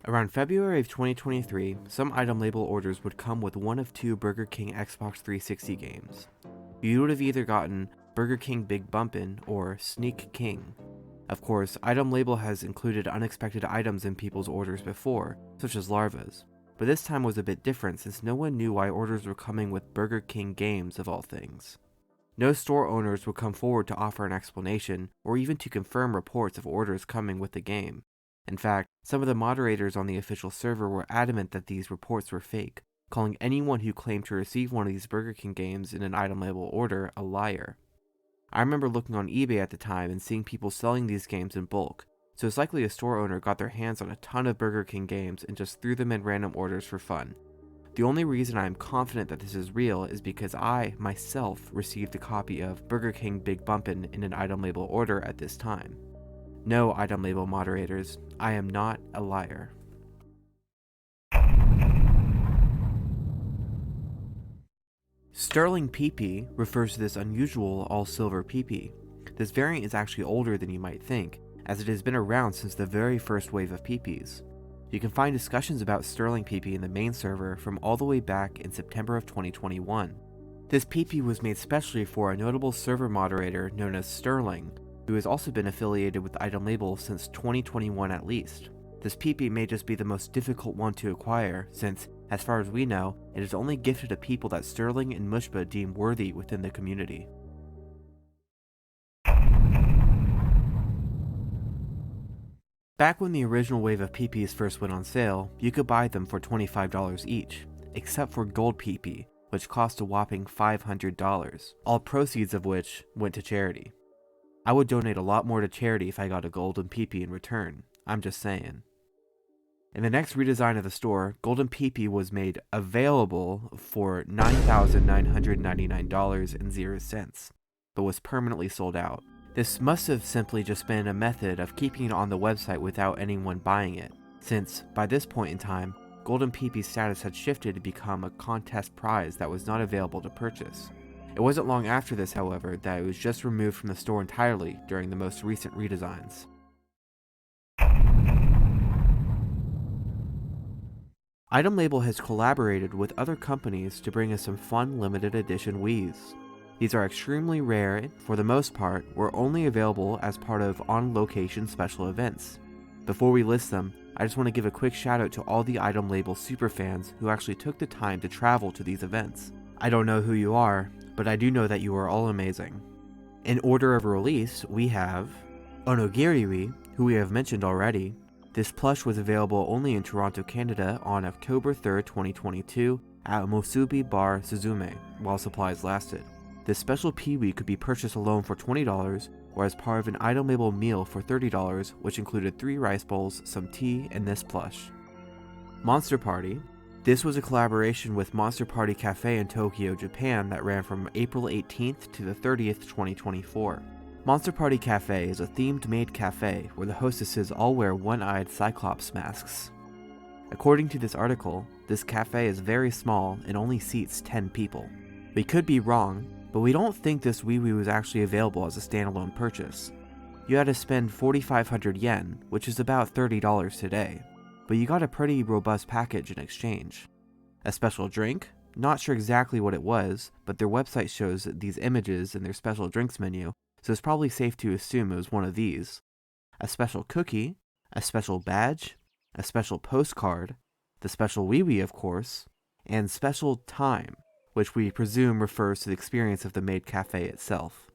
Around February of 2023, some itemLabel orders would come with one of two Burger King Xbox 360 games. You would have either gotten Burger King Big Bumpin' or Sneak King. Of course, itemLabel has included unexpected items in people's orders before, such as larvas, but this time was a bit different since no one knew why orders were coming with Burger King games of all things. No store owners would come forward to offer an explanation, or even to confirm reports of orders coming with the game. In fact, some of the moderators on the official server were adamant that these reports were fake, calling anyone who claimed to receive one of these Burger King games in an itemLabel order a liar. I remember looking on eBay at the time and seeing people selling these games in bulk, so it's likely a store owner got their hands on a ton of Burger King games and just threw them in random orders for fun. The only reason I am confident that this is real is because I, myself, received a copy of Burger King Big Bumpin' in an itemLabel order at this time. No, itemLabel moderators, I am not a liar. Sterling Peepy refers to this unusual all-silver Peepy. This variant is actually older than you might think, as it has been around since the very first wave of Peepies. You can find discussions about Sterling Peepy in the main server from all the way back in September of 2021. This Peepy was made specially for a notable server moderator known as Sterling, who has also been affiliated with itemLabel since 2021 at least. This Peepy may just be the most difficult one to acquire, since, as far as we know, it is only gifted to people that Sterling and Mushba deem worthy within the community. Back when the original wave of Peepies first went on sale, you could buy them for $25 each, except for Gold Peepy, which cost a whopping $500, all proceeds of which went to charity. I would donate a lot more to charity if I got a Golden Peepy in return, I'm just saying. In the next redesign of the store, Golden Peepy was made available for $9,999.00, but was permanently sold out. This must have simply just been a method of keeping it on the website without anyone buying it, since, by this point in time, Golden Peepy's status had shifted to become a contest prize that was not available to purchase. It wasn't long after this, however, that it was just removed from the store entirely during the most recent redesigns. itemLabel has collaborated with other companies to bring us some fun limited edition Wiis. These are extremely rare and, for the most part, were only available as part of on-location special events. Before we list them, I just want to give a quick shout out to all the itemLabel superfans who actually took the time to travel to these events. I don't know who you are, but I do know that you are all amazing. In order of release, we have Onogiriwi, who we have mentioned already. This plush was available only in Toronto, Canada on October 3rd, 2022 at Musubi Bar Suzume, while supplies lasted. This special Peewee could be purchased alone for $20 or as part of an itemLabel meal for $30, which included 3 rice bowls, some tea, and this plush. Monster Party. This was a collaboration with Monster Party Cafe in Tokyo, Japan that ran from April 18th to the 30th, 2024. Monster Party Cafe is a themed maid cafe where the hostesses all wear one-eyed Cyclops masks. According to this article, this cafe is very small and only seats 10 people. We could be wrong, but we don't think this WiiWii was actually available as a standalone purchase. You had to spend 4,500 yen, which is about $30 today, but you got a pretty robust package in exchange. A special drink? Not sure exactly what it was, but their website shows these images in their special drinks menu, so it's probably safe to assume it was one of these. A special cookie, a special badge, a special postcard, the special WiiWii of course, and special time, which we presume refers to the experience of the maid cafe itself.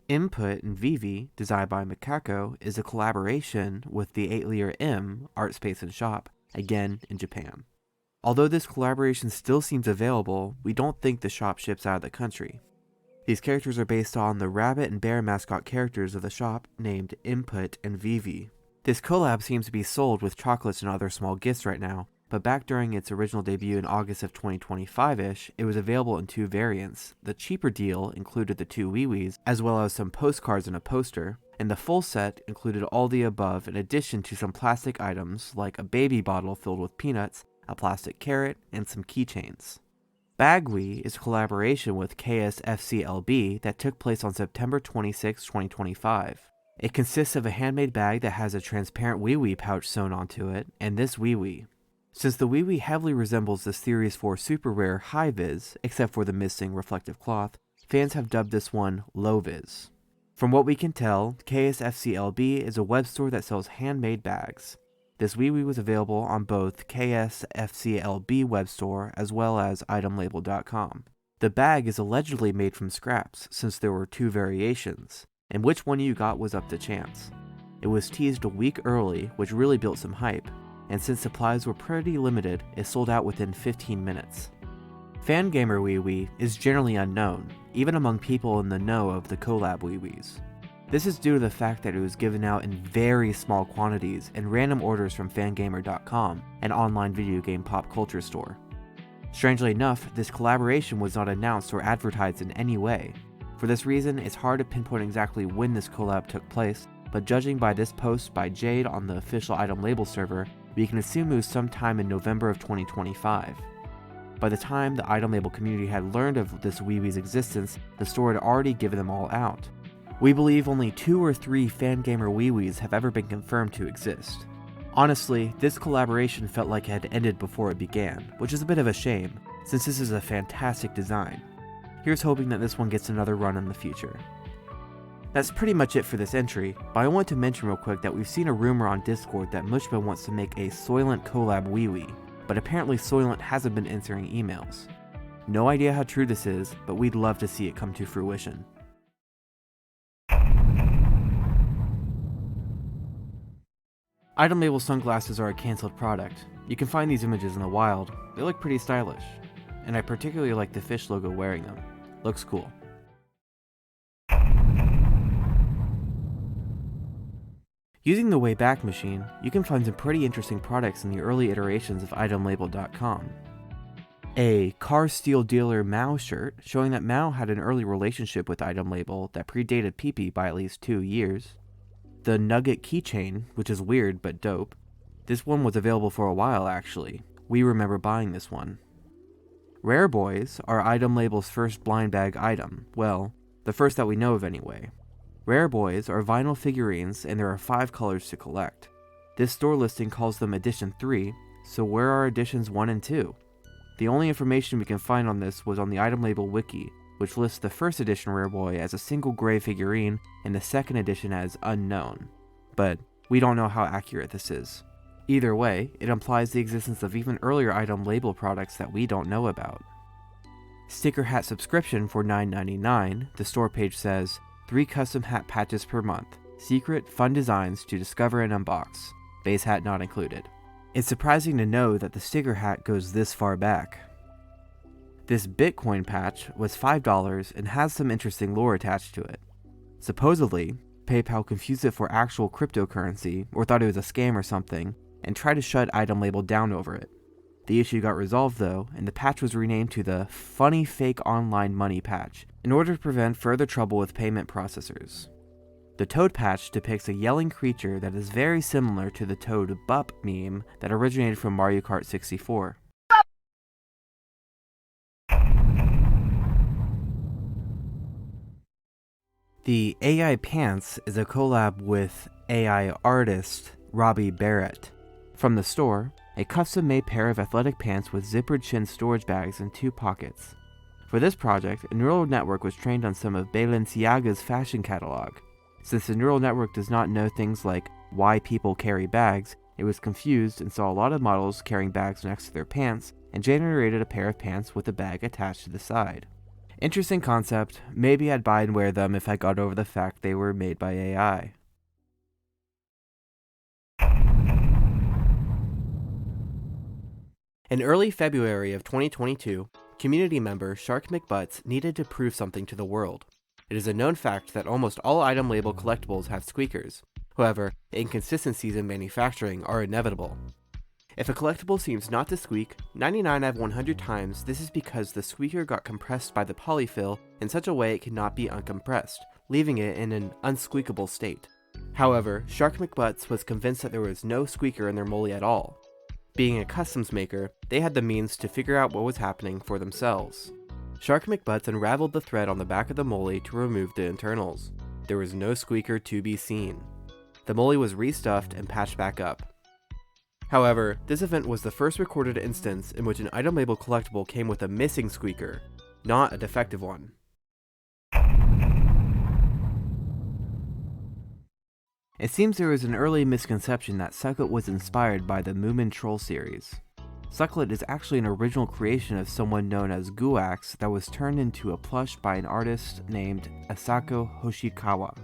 Input and Vivi, designed by Mikako, is a collaboration with the Atelier M art space and shop, again in Japan. Although this collaboration still seems available, we don't think the shop ships out of the country. These characters are based on the rabbit and bear mascot characters of the shop named Input and Vivi. This collab seems to be sold with chocolates and other small gifts right now, but back during its original debut in August of 2025-ish, it was available in 2 variants. The cheaper deal included the 2 WiiWiis, as well as some postcards and a poster, and the full set included all the above in addition to some plastic items like a baby bottle filled with peanuts, a plastic carrot, and some keychains. Bagwee is a collaboration with KSFCLB that took place on September 26, 2025. It consists of a handmade bag that has a transparent WiiWii pouch sewn onto it, and this WiiWii. Since the WiiWii heavily resembles the Series 4 super rare high-vis, except for the missing reflective cloth, fans have dubbed this one low-vis. From what we can tell, KSFCLB is a web store that sells handmade bags. This WiiWii was available on both KSFCLB web store as well as itemLabel.com. The bag is allegedly made from scraps, since there were 2 variations, and which one you got was up to chance. It was teased a week early, which really built some hype, and since supplies were pretty limited, it sold out within 15 minutes. Fangamer WiiWii is generally unknown, even among people in the know of the collab WiiWiis. This is due to the fact that it was given out in very small quantities and random orders from fangamer.com, an online video game pop culture store. Strangely enough, this collaboration was not announced or advertised in any way. For this reason, it's hard to pinpoint exactly when this collab took place, but judging by this post by Jade on the official itemLabel server, we can assume it was sometime in November of 2025. By the time the itemLabel community had learned of this WiiWii's existence, the store had already given them all out. We believe only 2 or 3 Fangamer WiiWiis have ever been confirmed to exist. Honestly, this collaboration felt like it had ended before it began, which is a bit of a shame, since this is a fantastic design. Here's hoping that this one gets another run in the future. That's pretty much it for this entry, but I want to mention real quick that we've seen a rumor on Discord that Mushba wants to make a Soylent collab WiiWii, but apparently Soylent hasn't been answering emails. No idea how true this is, but we'd love to see it come to fruition. itemLabel sunglasses are a cancelled product. You can find these images in the wild. They look pretty stylish, and I particularly like the fish logo wearing them. Looks cool. Using the Wayback Machine, you can find some pretty interesting products in the early iterations of itemLabel.com. A Car Steel Dealer Mao shirt, showing that Mao had an early relationship with itemLabel that predated Peepy by at least 2 years. The Nugget keychain, which is weird but dope. This one was available for a while actually. We remember buying this one. Rare Boys are itemLabel's first blind bag item. Well, the first that we know of anyway. Rare Boys are vinyl figurines and there are 5 colors to collect. This store listing calls them Edition 3, so where are Editions 1 and 2? The only information we can find on this was on the itemLabel wiki, which lists the first edition Rare Boy as a single gray figurine and the second edition as unknown. But we don't know how accurate this is. Either way, it implies the existence of even earlier itemLabel products that we don't know about. Sticker hat subscription for $9.99, the store page says, 3 custom hat patches per month, secret, fun designs to discover and unbox, base hat not included. It's surprising to know that the sticker hat goes this far back. This Bitcoin patch was $5 and has some interesting lore attached to it. Supposedly, PayPal confused it for actual cryptocurrency or thought it was a scam or something and tried to shut itemLabel down over it. The issue got resolved though, and the patch was renamed to the Funny Fake Online Money patch in order to prevent further trouble with payment processors. The Toad patch depicts a yelling creature that is very similar to the Toad Bup meme that originated from Mario Kart 64. The AI Pants is a collab with AI artist Robbie Barrett. From the store, a custom-made pair of athletic pants with zippered chin storage bags and 2 pockets. For this project, a neural network was trained on some of Balenciaga's fashion catalog. Since the neural network does not know things like why people carry bags, it was confused and saw a lot of models carrying bags next to their pants and generated a pair of pants with a bag attached to the side. Interesting concept. Maybe I'd buy and wear them if I got over the fact they were made by AI. In early February of 2022, community member Shark McButts needed to prove something to the world. It is a known fact that almost all itemLabel collectibles have squeakers. However, inconsistencies in manufacturing are inevitable. If a collectible seems not to squeak, 99 out of 100 times this is because the squeaker got compressed by the polyfill in such a way it cannot be uncompressed, leaving it in an unsqueakable state. However, Shark McButts was convinced that there was no squeaker in their Moley at all. Being a customs maker, they had the means to figure out what was happening for themselves. Shark McButts unraveled the thread on the back of the Moley to remove the internals. there was no squeaker to be seen. The Moley was restuffed and patched back up. However, this event was the first recorded instance in which an itemLabel collectible came with a missing squeaker, not a defective one. It seems there was an early misconception that Sucklet was inspired by the Moomin Troll series. Sucklet is actually an original creation of someone known as Guax that was turned into a plush by an artist named Asako Hoshikawa.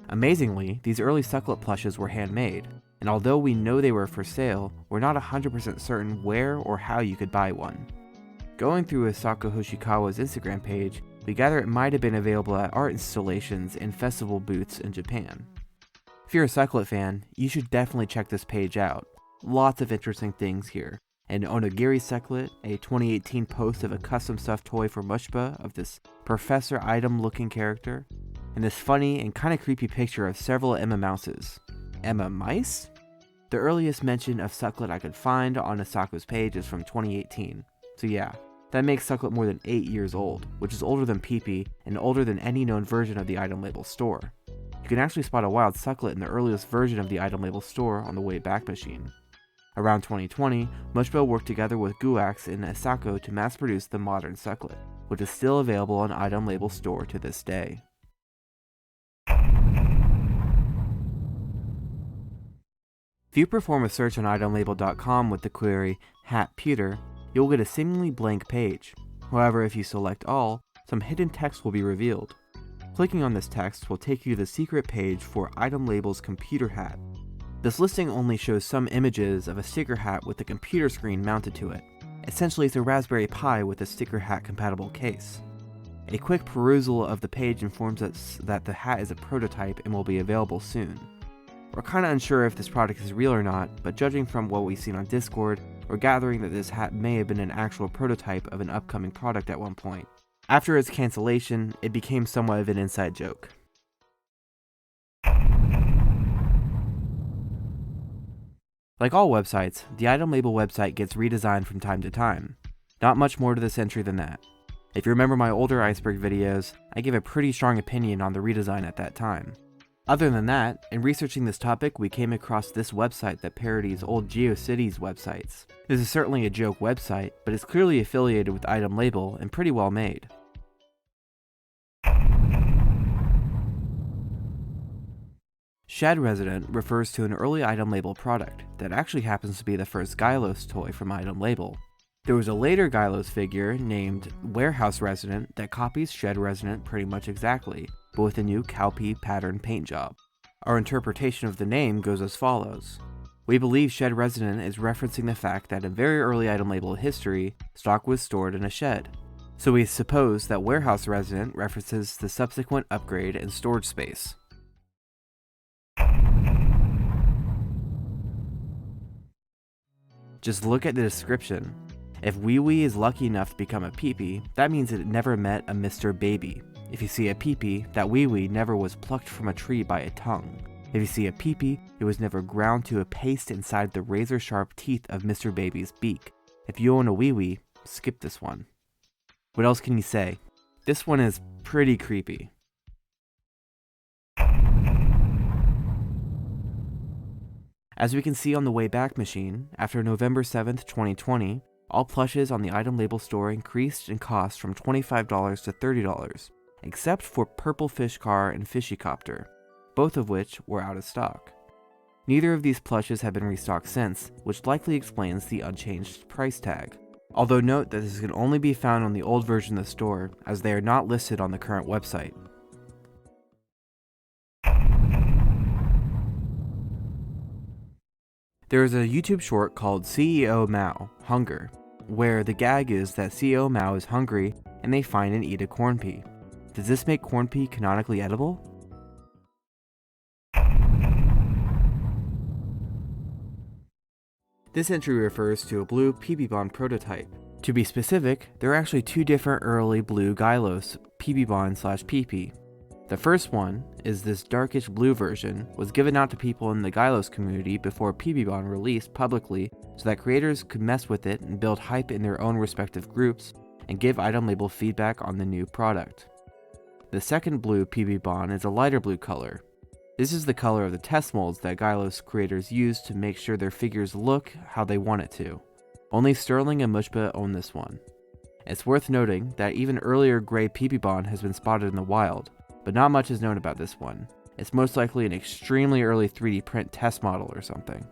Amazingly, these early Sucklet plushes were handmade, and although we know they were for sale, we're not 100% certain where or how you could buy one. Going through Asako Hoshikawa's Instagram page, we gather it might have been available at art installations and festival booths in Japan. If you're a Sucklet fan, you should definitely check this page out. Lots of interesting things here. An Onigiri Sucklet, a 2018 post of a custom stuffed toy for Mushba of this Professor Item looking character, and this funny and kinda creepy picture of several emmamouses. Emma Mice? The earliest mention of Sucklet I could find on Asako's page is from 2018. So yeah, that makes Sucklet more than 8 years old, which is older than Peepy and older than any known version of the itemLabel store. You can actually spot a wild Sucklet in the earliest version of the itemLabel store on the Wayback Machine. Around 2020, Mushba worked together with Guax and Asako to mass produce the modern Sucklet, which is still available on itemLabel store to this day. If you perform a search on itemlabel.com with the query Hat Pewter, you'll get a seemingly blank page. However, if you select all, some hidden text will be revealed. Clicking on this text will take you to the secret page for itemLabel's computer hat. This listing only shows some images of a sticker hat with a computer screen mounted to it. Essentially, it's a Raspberry Pi with a sticker hat compatible case. A quick perusal of the page informs us that the hat is a prototype and will be available soon. We're kinda unsure if this product is real or not, but judging from what we've seen on Discord, we're gathering that this hat may have been an actual prototype of an upcoming product at one point. After its cancellation, it became somewhat of an inside joke. Like all websites, the itemLabel website gets redesigned from time to time. Not much more to this entry than that. If you remember my older iceBerg videos, I gave a pretty strong opinion on the redesign at that time. Other than that, in researching this topic, we came across this website that parodies old GeoCities websites. This is certainly a joke website, but it's clearly affiliated with itemLabel and pretty well made. Shed Resident refers to an early itemLabel product that actually happens to be the first Gylos toy from itemLabel. There was a later Gylos figure named Warehouse Resident that copies Shed Resident pretty much exactly, but with a new cowpea pattern paint job. Our interpretation of the name goes as follows. We believe Shed Resident is referencing the fact that in very early itemLabel history, stock was stored in a shed. So we suppose that Warehouse Resident references the subsequent upgrade and storage space. Just look at the description. If Ouioui is lucky enough to become a Peepy, that means it never met a Mr. Baby. If you see a Peepy, that Ouioui never was plucked from a tree by a tongue. If you see a Peepy, it was never ground to a paste inside the razor-sharp teeth of Mr. Baby's beak. If you own a Ouioui, skip this one. What else can you say? This one is pretty creepy. As we can see on the Wayback Machine, after November 7th, 2020, all plushes on the itemLabel store increased in cost from $25 to $30, except for Purple Fish Car and Fishycopter, both of which were out of stock. Neither of these plushes have been restocked since, which likely explains the unchanged price tag. Although note that this can only be found on the old version of the store, as they are not listed on the current website. There is a YouTube short called CEO Mao, Hunger, where the gag is that CEO Mao is hungry and they find and eat a corn pea. Does this make corn pea canonically edible? This entry refers to a blue Peepybon prototype. To be specific, there are actually two different early blue Gylos, Peepybon/Peepy. The first one is this darkish blue version, was given out to people in the Gylos community before Peepybon released publicly so that creators could mess with it and build hype in their own respective groups and give itemLabel feedback on the new product. The second blue PB bond is a lighter blue color. This is the color of the test molds that Gylos creators use to make sure their figures look how they want it to. Only Sterling and Mushba own this one. It's worth noting that even earlier gray PB bond has been spotted in the wild, but not much is known about this one. It's most likely an extremely early 3D print test model or something.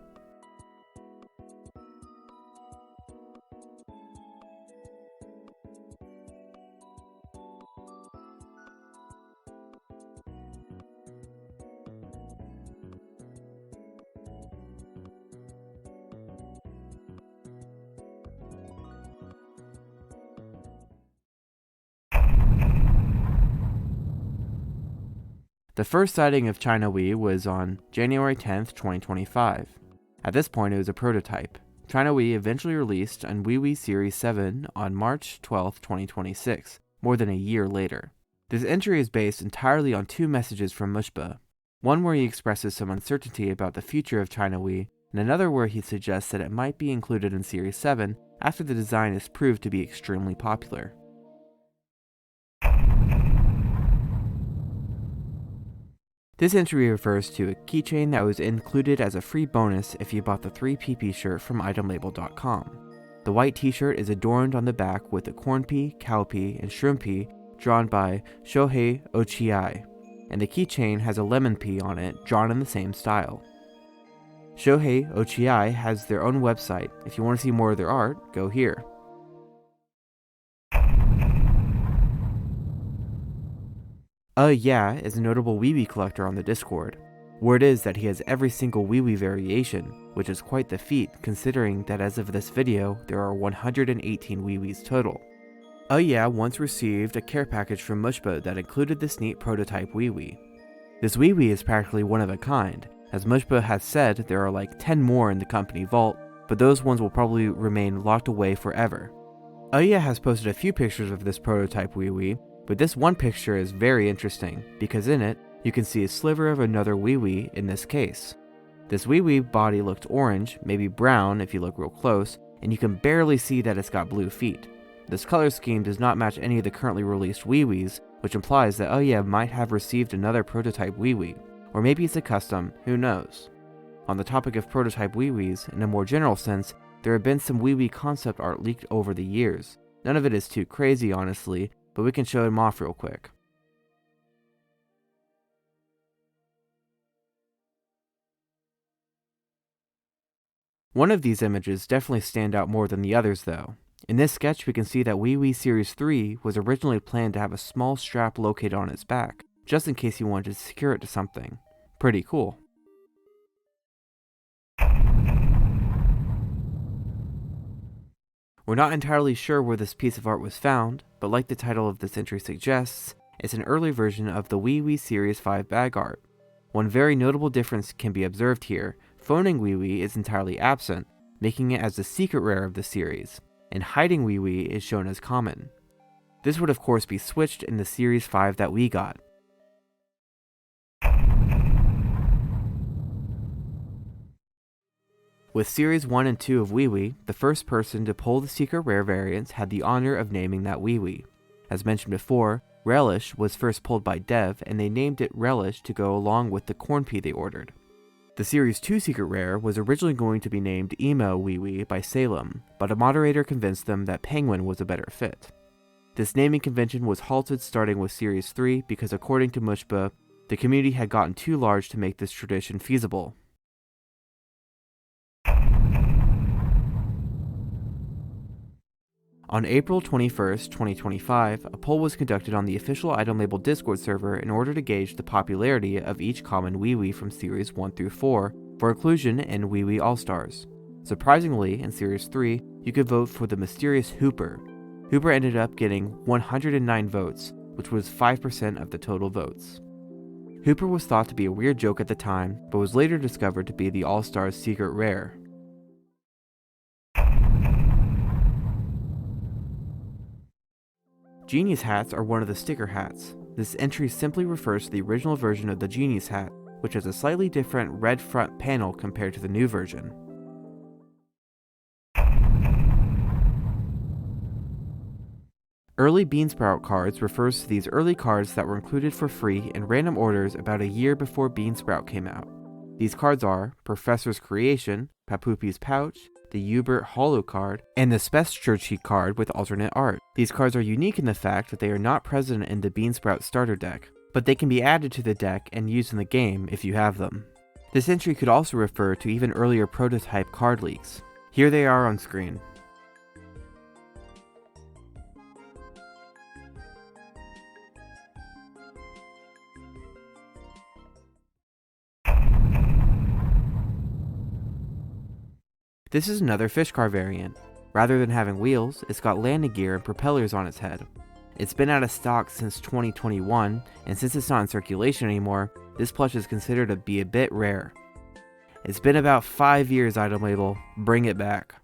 The first sighting of itemLabel was on January 10th, 2025. At this point, it was a prototype. itemLabel eventually released on iWiwi Series 7 on March 12th, 2026, more than a year later. This entry is based entirely on two messages from Mushba, one where he expresses some uncertainty about the future of itemLabel, and another where he suggests that it might be included in Series 7 after the design is proved to be extremely popular. This entry refers to a keychain that was included as a free bonus if you bought the 3 PP shirt from itemLabel.com. The white t-shirt is adorned on the back with a corn pea, cowpea, and shrimp pea drawn by Shohei Ouioui, and the keychain has a lemon pea on it drawn in the same style. Shohei Ouioui has their own website. If you want to see more of their art, go here. Yeah is a notable iWiwi collector on the Discord. Word is that he has every single iWiwi variation, which is quite the feat considering that as of this video, there are 118 iWiwis total. Yeah once received a care package from Mushba that included this neat prototype iWiwi. This iWiwi is practically one of a kind, as Mushba has said there are like 10 more in the company vault, but those ones will probably remain locked away forever. Yeah has posted a few pictures of this prototype iWiwi, but this one picture is very interesting, because in it, you can see a sliver of another iWiwi in this case. This iWiwi body looked orange, maybe brown if you look real close, and you can barely see that it's got blue feet. This color scheme does not match any of the currently released iWiwis, which implies that yeah might have received another prototype iWiwi, or maybe it's a custom, who knows. On the topic of prototype iWiwis, in a more general sense, there have been some iWiwi concept art leaked over the years. None of it is too crazy honestly, but we can show them off real quick. One of these images definitely stand out more than the others though. In this sketch we can see that iWiwi Series 3 was originally planned to have a small strap located on its back, just in case you wanted to secure it to something. Pretty cool. We're not entirely sure where this piece of art was found, but like the title of this entry suggests, it's an early version of the iWiwi Series 5 bag art. One very notable difference can be observed here. Phoning iWiwi is entirely absent, making it as the secret rare of the series, and hiding iWiwi is shown as common. This would of course be switched in the Series 5 that we got. With Series 1 and 2 of iWiwi, the first person to pull the secret rare variants had the honor of naming that iWiwi. As mentioned before, Relish was first pulled by Dev and they named it Relish to go along with the corn pea they ordered. The Series 2 secret rare was originally going to be named emamouse by Salem, but a moderator convinced them that Penguin was a better fit. This naming convention was halted starting with Series 3 because according to Mushba, the community had gotten too large to make this tradition feasible. On April 21st, 2025, a poll was conducted on the official itemLabel Discord server in order to gauge the popularity of each common iWiwi from Series 1 through 4 for inclusion in iWiwi All-Stars. Surprisingly, in Series 3, you could vote for the mysterious Hooper. Hooper ended up getting 109 votes, which was 5% of the total votes. Hooper was thought to be a weird joke at the time, but was later discovered to be the All-Stars secret rare. Genius hats are one of the sticker hats. This entry simply refers to the original version of the Genius hat, which has a slightly different red front panel compared to the new version. Early Beansprout cards refers to these early cards that were included for free in random orders about a year before Beansprout came out. These cards are Professor's Creation, Papoopy's Pouch, the Hubert Holo card, and the Spasmodius card with alternate art. These cards are unique in the fact that they are not present in the Beansprout starter deck, but they can be added to the deck and used in the game if you have them. This entry could also refer to even earlier prototype card leaks. Here they are on screen. This is another fish car variant. Rather than having wheels, it's got landing gear and propellers on its head. It's been out of stock since 2021, and since it's not in circulation anymore, this plush is considered to be a bit rare. It's been about 5 years, itemLabel. Bring it back.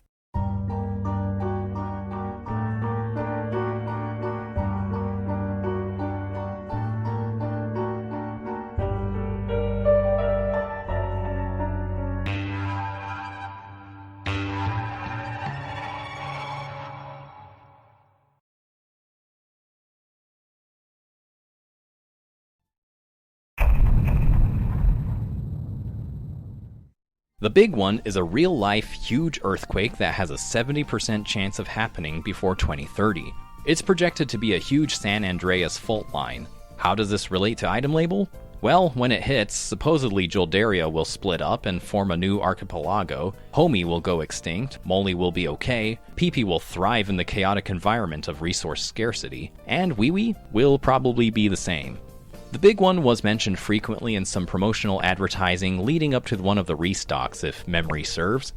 The big one is a real-life huge earthquake that has a 70% chance of happening before 2030. It's projected to be a huge San Andreas fault line. How does this relate to itemLabel? Well, when it hits, supposedly Joldaria will split up and form a new archipelago, Homie will go extinct, Moley will be okay, Peepy will thrive in the chaotic environment of resource scarcity, and Ouioui will probably be the same. The big one was mentioned frequently in some promotional advertising leading up to one of the restocks, if memory serves.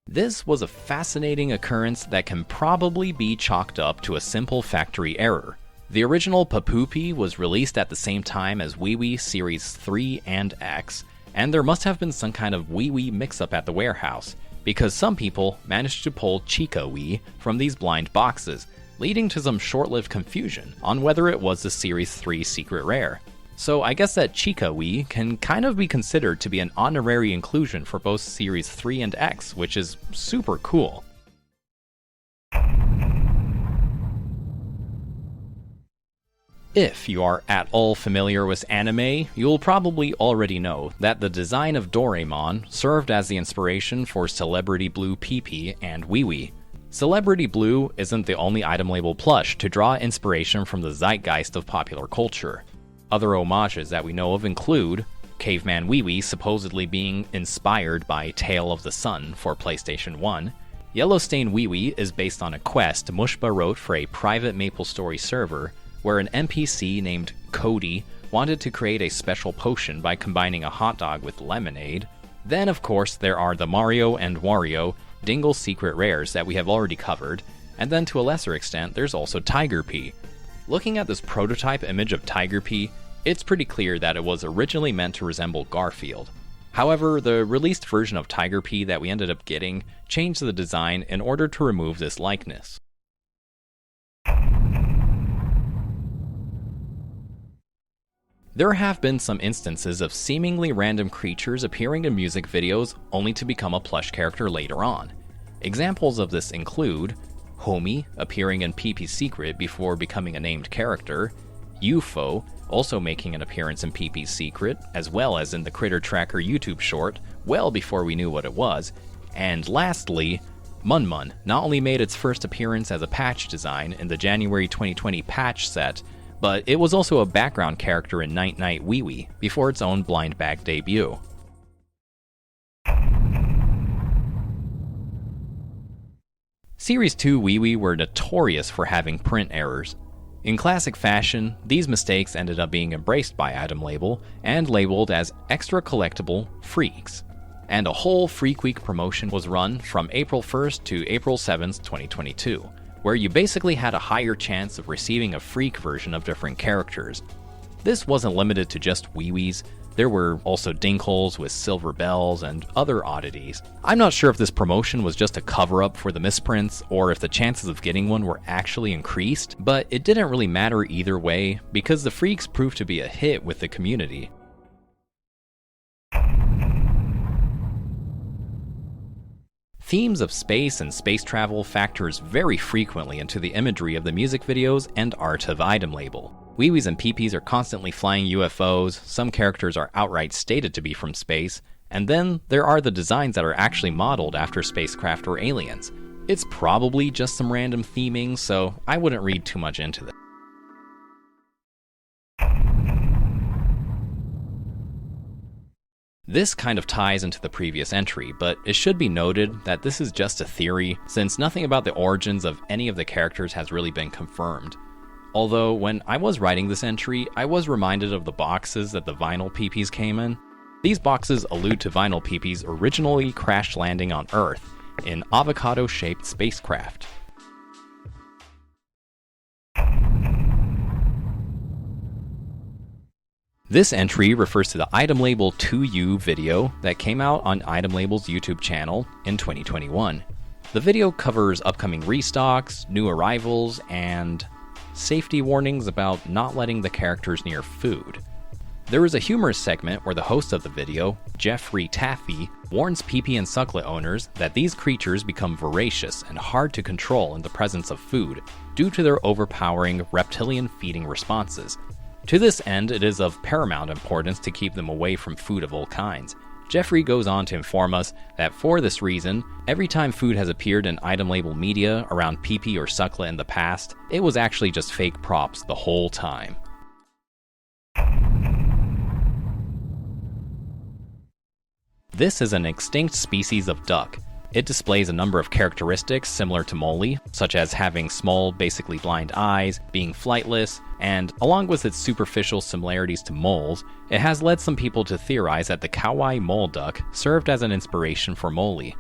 This was a fascinating occurrence that can probably be chalked up to a simple factory error. The original Papoopy was released at the same time as Ouioui Series 3 and X, and there must have been some kind of Ouioui mix-up at the warehouse, because some people managed to pull Chica-Ouioui from these blind boxes, leading to some short-lived confusion on whether it was the Series 3 secret rare. So I guess that Chica-Ouioui can kind of be considered to be an honorary inclusion for both Series 3 and X, which is super cool. If you are at all familiar with anime, you'll probably already know that the design of Doraemon served as the inspiration for Celebrity Blue Peepy and Ouioui. Celebrity Blue isn't the only itemLabel plush to draw inspiration from the zeitgeist of popular culture. Other homages that we know of include Caveman Ouioui supposedly being inspired by Tale of the Sun for PlayStation 1, Yellowstain Ouioui is based on a quest Mushba wrote for a private MapleStory server where an NPC named Cody wanted to create a special potion by combining a hot dog with lemonade. Then of course there are the Mario and Wario Dingle secret rares that we have already covered, and then to a lesser extent there's also Tiger P. Looking at this prototype image of Tiger P, it's pretty clear that it was originally meant to resemble Garfield. However, the released version of Tiger P that we ended up getting changed the design in order to remove this likeness. There have been some instances of seemingly random creatures appearing in music videos only to become a plush character later on. Examples of this include Homie appearing in Peepy's Secret before becoming a named character, UFO also making an appearance in Peepy's Secret, as well as in the Critter Tracker YouTube short well before we knew what it was, and lastly, Mun not only made its first appearance as a patch design in the January 2020 patch set, but it was also a background character in Night Night Ouioui before its own blind bag debut. Series 2 Ouioui were notorious for having print errors. In classic fashion, these mistakes ended up being embraced by itemLabel and labeled as extra collectible freaks. And a whole Freak Week promotion was run from April 1st to April 7th, 2022. Where you basically had a higher chance of receiving a freak version of different characters. This wasn't limited to just Ouiouis, there were also Dinkles with silver bells and other oddities. I'm not sure if this promotion was just a cover-up for the misprints or if the chances of getting one were actually increased, but it didn't really matter either way because the freaks proved to be a hit with the community. Themes of space and space travel factors very frequently into the imagery of the music videos and art of itemLabel. Ouiouis and Peepies are constantly flying UFOs, some characters are outright stated to be from space, and then there are the designs that are actually modeled after spacecraft or aliens. It's probably just some random theming, so I wouldn't read too much into this. This kind of ties into the previous entry, but it should be noted that this is just a theory, since nothing about the origins of any of the characters has really been confirmed. Although, when I was writing this entry, I was reminded of the boxes that the vinyl Peepies came in. These boxes allude to vinyl Peepies originally crash landing on Earth in avocado-shaped spacecraft. This entry refers to the itemLabel 2U video that came out on itemLabel's YouTube channel in 2021. The video covers upcoming restocks, new arrivals, and safety warnings about not letting the characters near food. There is a humorous segment where the host of the video, Jeffrey Taffy, warns Peepy and Sucklet owners that these creatures become voracious and hard to control in the presence of food due to their overpowering reptilian feeding responses. To this end, it is of paramount importance to keep them away from food of all kinds. Jeffrey goes on to inform us that for this reason, every time food has appeared in itemLabel media around Peepy or Sucklet in the past, it was actually just fake props the whole time. This is an extinct species of duck. It displays a number of characteristics similar to Moley, such as having small, basically blind eyes, being flightless, and along with its superficial similarities to moles, it has led some people to theorize that the Kauai mole duck served as an inspiration for Moley.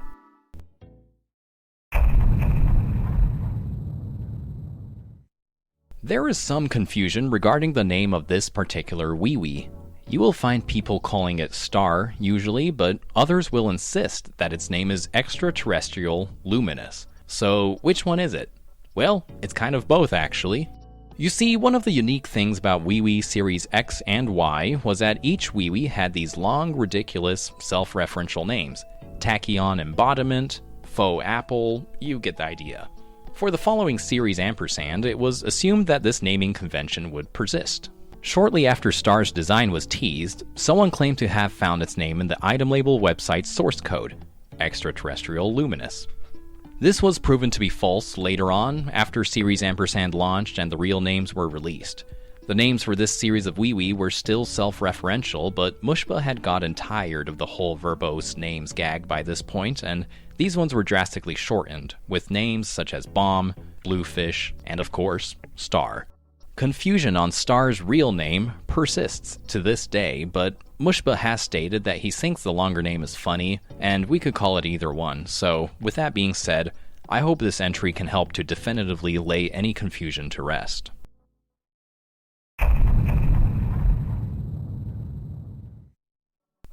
There is some confusion regarding the name of this particular Ouioui. You will find people calling it Star, usually, but others will insist that its name is Extraterrestrial Luminous. So, which one is it? Well, it's kind of both, actually. You see, one of the unique things about Ouioui Series X and Y was that each Ouioui had these long, ridiculous, self-referential names. Tachyon Embodiment, Faux Apple, you get the idea. For the following series ampersand, it was assumed that this naming convention would persist. Shortly after Star's design was teased, someone claimed to have found its name in the itemLabel website's source code, Extraterrestrial Luminous. This was proven to be false later on, after Series Ampersand launched and the real names were released. The names for this series of Ouioui were still self-referential, but Mushba had gotten tired of the whole verbose names gag by this point, and these ones were drastically shortened, with names such as Bomb, Bluefish, and of course, Star. Confusion on Star's real name persists to this day, but Mushba has stated that he thinks the longer name is funny, and we could call it either one, so with that being said, I hope this entry can help to definitively lay any confusion to rest.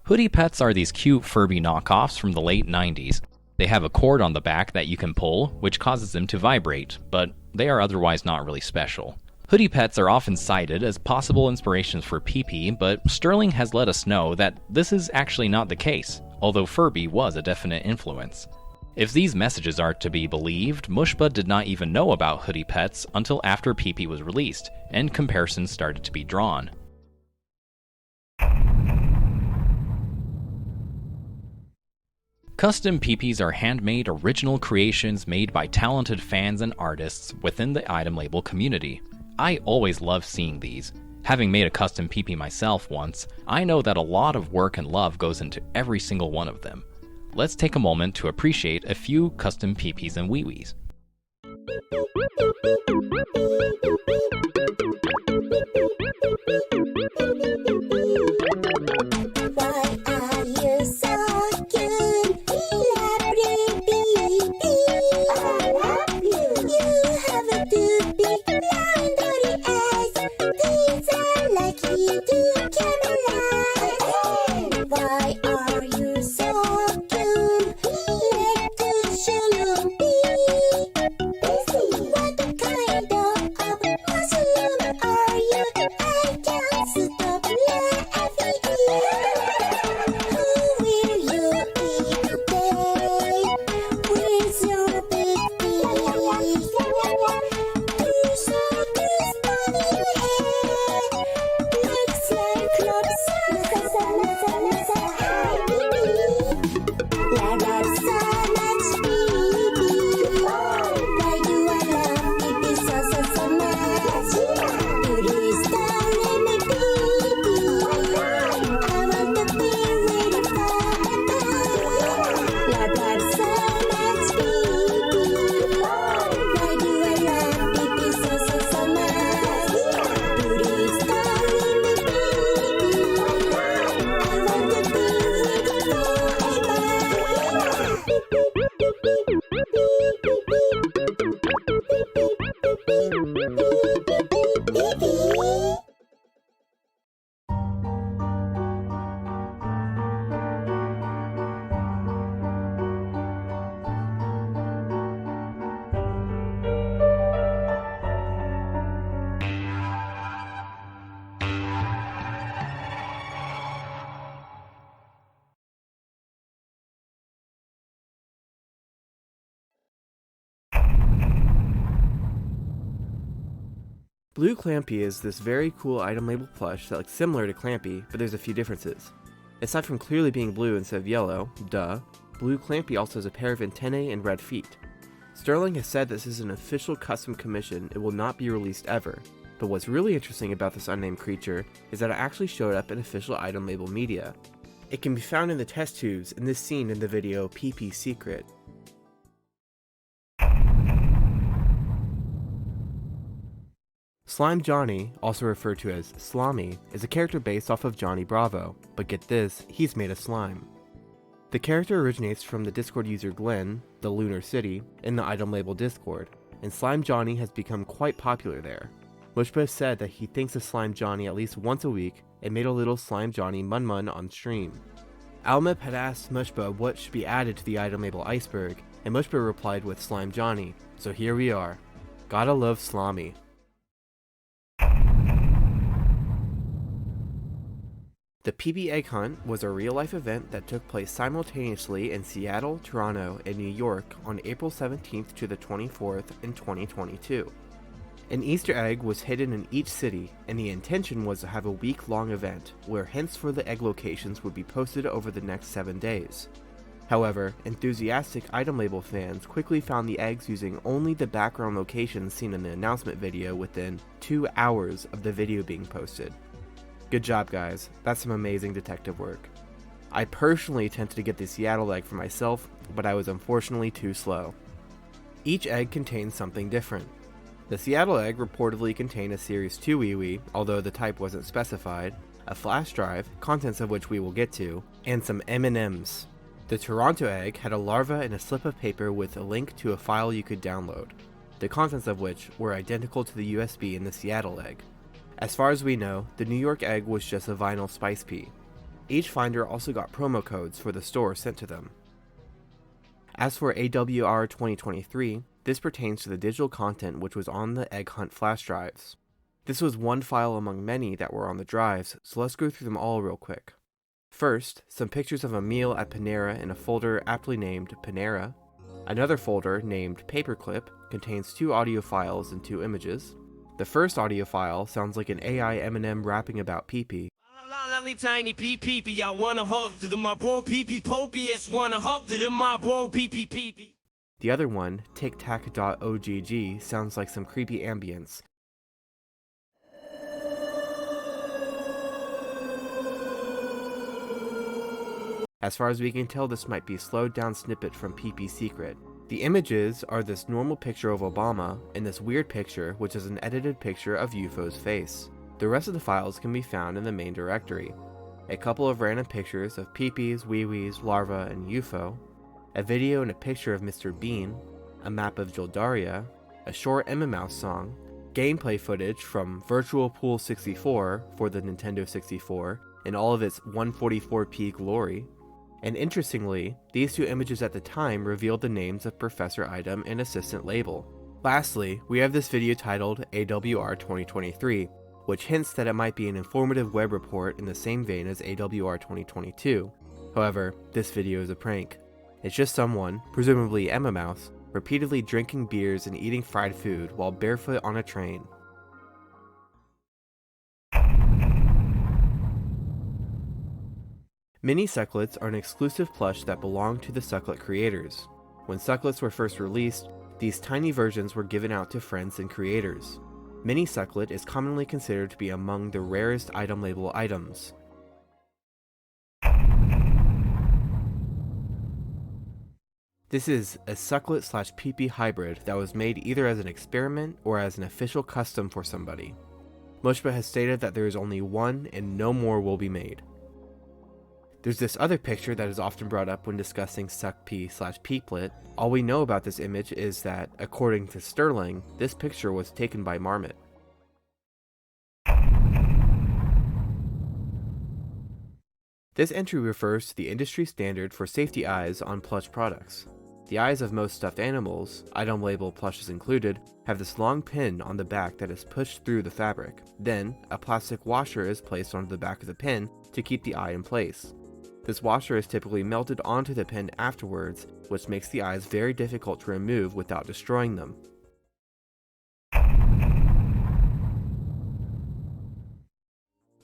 Hoodie Pets are these cute Furby knockoffs from the late 90s. They have a cord on the back that you can pull, which causes them to vibrate, but they are otherwise not really special. Hoodie Pets are often cited as possible inspirations for Peepy, but Sterling has let us know that this is actually not the case, although Furby was a definite influence. If these messages are to be believed, Mushba did not even know about Hoodie Pets until after Peepy was released, and comparisons started to be drawn. Custom Peepies are handmade original creations made by talented fans and artists within the itemLabel community. I always love seeing these. Having made a custom Peepy myself once, I know that a lot of work and love goes into every single one of them. Let's take a moment to appreciate a few custom Peepies and Ouiouis. Blue Clampy is this very cool item label plush that looks similar to Clampy, but there's a few differences. Aside from clearly being blue instead of yellow, duh, Blue Clampy also has a pair of antennae and red feet. Sterling has said this is an official custom commission, it will not be released ever, but what's really interesting about this unnamed creature is that it actually showed up in official item label media. It can be found in the test tubes in this scene in the video Peepy's Secret. Slime Johnny, also referred to as Slommy, is a character based off of Johnny Bravo, but get this, he's made of slime. The character originates from the Discord user Glenn, the Lunar City, in the item label Discord, and Slime Johnny has become quite popular there. Mushba said that he thinks of Slime Johnny at least once a week and made a little Slime Johnny Mun on stream. Almi had asked Mushba what should be added to the item label iceberg, and Mushba replied with Slime Johnny, so here we are. Gotta love Slommy. The Peepy Egg Hunt was a real-life event that took place simultaneously in Seattle, Toronto, and New York on April 17th to the 24th in 2022. An Easter egg was hidden in each city, and the intention was to have a week-long event, where hints for the egg locations would be posted over the next 7 days. However, enthusiastic item label fans quickly found the eggs using only the background locations seen in the announcement video within 2 hours of the video being posted. Good job guys, that's some amazing detective work. I personally attempted to get the Seattle egg for myself, but I was unfortunately too slow. Each egg contains something different. The Seattle egg reportedly contained a Series 2 iwi, although the type wasn't specified, a flash drive, contents of which we will get to, and some M&Ms. The Toronto egg had a larva and a slip of paper with a link to a file you could download, the contents of which were identical to the USB in the Seattle egg. As far as we know, the New York egg was just a vinyl spice pea. Each finder also got promo codes for the store sent to them. As for AWR 2023, this pertains to the digital content which was on the egg hunt flash drives. This was one file among many that were on the drives, so let's go through them all real quick. First, some pictures of a meal at Panera in a folder aptly named Panera. Another folder named Paperclip contains 2 audio files and 2 images. The first audio file sounds like an AI M&M rapping about Peepy. Lovely tiny Peepy, I wanna hug to my bro Peepy Popey, yes wanna hug to my bro Peepy. The other one, TicTac.ogg, sounds like some creepy ambience. As far as we can tell, this might be a slowed down snippet from Peepy's Secret. The images are this normal picture of Obama and this weird picture which is an edited picture of UFO's face. The rest of the files can be found in the main directory. A couple of random pictures of Peepees, Wee-Wees, Larva, and UFO, a video and a picture of Mr. Bean, a map of Joldaria, a short emamouse song, gameplay footage from Virtual Pool 64 for the Nintendo 64 in all of its 144p glory. And interestingly, these 2 images at the time revealed the names of Professor Item and Assistant Label. Lastly, we have this video titled AWR 2023, which hints that it might be an informative web report in the same vein as AWR 2022. However, this video is a prank. It's just someone, presumably emamouse, repeatedly drinking beers and eating fried food while barefoot on a train. Mini Sucklets are an exclusive plush that belong to the Sucklet creators. When Sucklets were first released, these tiny versions were given out to friends and creators. Mini Sucklet is commonly considered to be among the rarest item label items. This is a Sucklet/Peepy hybrid that was made either as an experiment or as an official custom for somebody. Mushba has stated that there is only one and no more will be made. There's this other picture that is often brought up when discussing suckp/peeplet. All we know about this image is that, according to Sterling, this picture was taken by Marmot. This entry refers to the industry standard for safety eyes on plush products. The eyes of most stuffed animals, itemLabel plushes included, have this long pin on the back that is pushed through the fabric. Then, a plastic washer is placed onto the back of the pin to keep the eye in place. This washer is typically melted onto the pin afterwards, which makes the eyes very difficult to remove without destroying them.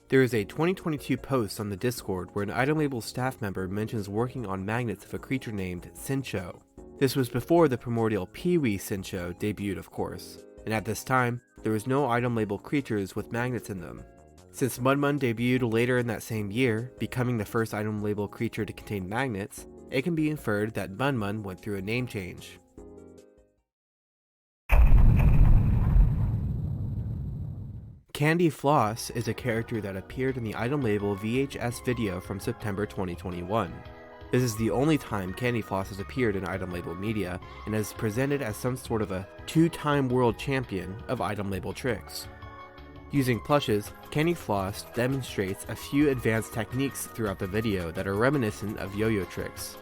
There is a 2022 post on the Discord where an itemLabel staff member mentions working on magnets of a creature named Sincho. This was before the primordial Pee-wee Sincho debuted, of course, and at this time, there was no itemLabel creatures with magnets in them. Since Munmun debuted later in that same year, becoming the first itemLabel creature to contain magnets, it can be inferred that Munmun went through a name change. Candy Floss is a character that appeared in the itemLabel VHS video from September 2021. This is the only time Candy Floss has appeared in itemLabel media, and is presented as some sort of a two-time world champion of itemLabel tricks. Using plushes, Candy Floss demonstrates a few advanced techniques throughout the video that are reminiscent of yo-yo tricks.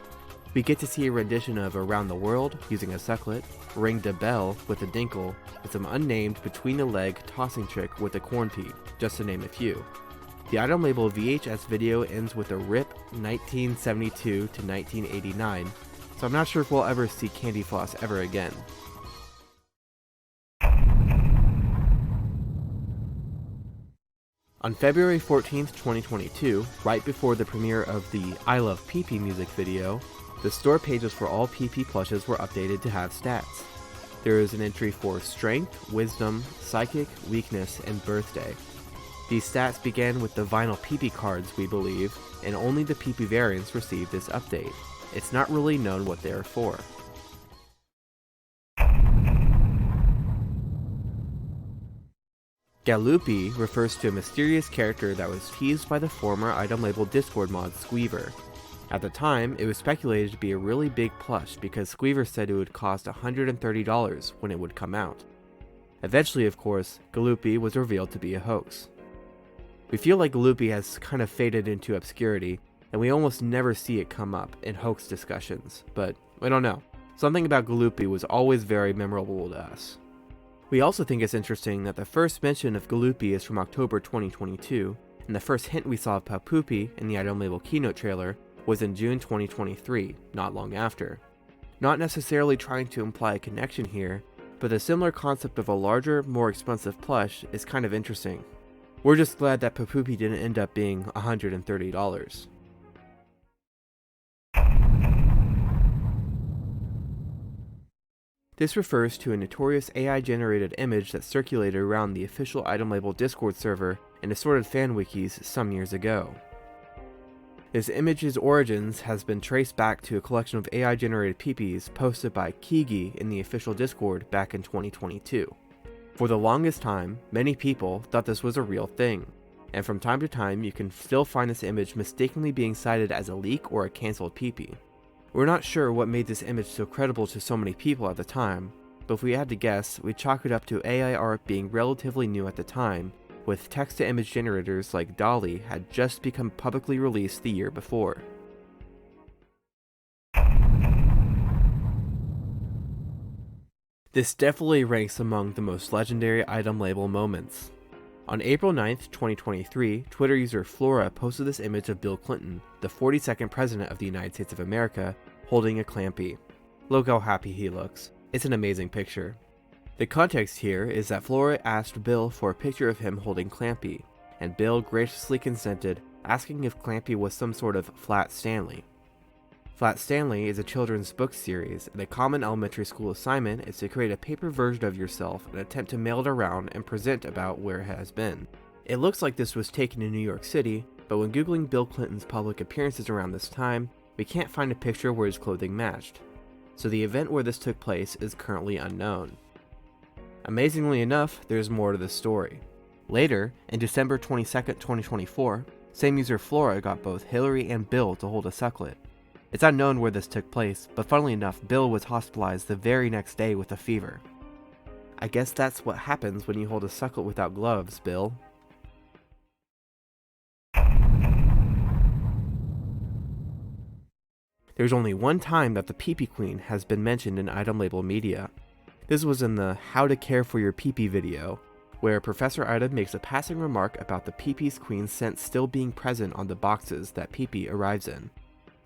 We get to see a rendition of Around the World using a sucklet, Ring the Bell with a dinkle, and some unnamed between-the-leg tossing trick with a corn pea, just to name a few. The itemLabel VHS video ends with a RIP 1972 to 1989, so I'm not sure if we'll ever see Candy Floss ever again. On February 14th, 2022, right before the premiere of the I Love Peepy music video, the store pages for all PP plushes were updated to have stats. There is an entry for Strength, Wisdom, Psychic, Weakness, and Birthday. These stats began with the vinyl PP cards, we believe, and only the PP variants received this update. It's not really known what they are for. Galoopy refers to a mysterious character that was teased by the former itemLabel Discord mod Squeever. At the time, it was speculated to be a really big plush because Squeever said it would cost $130 when it would come out. Eventually, of course, Galoopy was revealed to be a hoax. We feel like Galoopy has kind of faded into obscurity, and we almost never see it come up in hoax discussions, but I don't know. Something about Galoopy was always very memorable to us. We also think it's interesting that the first mention of Galoopy is from October 2022, and the first hint we saw of Papoopy in the itemLabel keynote trailer was in June 2023, not long after. Not necessarily trying to imply a connection here, but the similar concept of a larger, more expensive plush is kind of interesting. We're just glad that Papoopy didn't end up being $130. This refers to a notorious AI-generated image that circulated around the official itemLabel Discord server and assorted fan wikis some years ago. This image's origins has been traced back to a collection of AI-generated PPs posted by Kigi in the official Discord back in 2022. For the longest time, many people thought this was a real thing, and from time to time you can still find this image mistakenly being cited as a leak or a cancelled PP. We're not sure what made this image so credible to so many people at the time, but if we had to guess, we'd chalk it up to AI art being relatively new at the time, with text-to-image generators like DALL-E had just become publicly released the year before. This definitely ranks among the most legendary itemLabel moments. On April 9th, 2023, Twitter user Flora posted this image of Bill Clinton, the 42nd President of the United States of America, holding a Clampy. Look how happy he looks. It's an amazing picture. The context here is that Flora asked Bill for a picture of him holding Clampy, and Bill graciously consented, asking if Clampy was some sort of Flat Stanley. Flat Stanley is a children's book series, and a common elementary school assignment is to create a paper version of yourself and attempt to mail it around and present about where it has been. It looks like this was taken in New York City, but when googling Bill Clinton's public appearances around this time, we can't find a picture where his clothing matched, so the event where this took place is currently unknown. Amazingly enough, there's more to this story. Later, in December 22nd, 2024, Same user Flora got both Hillary and Bill to hold a sucklet. It's unknown where this took place, but funnily enough, Bill was hospitalized the very next day with a fever. I guess that's what happens when you hold a sucklet without gloves, Bill. There's only one time that the Peepy Queen has been mentioned in itemLabel media. This was in the How to Care for Your Peepy video, where Professor Item makes a passing remark about the Peepy's Queen's scent still being present on the boxes that Peepy arrives in.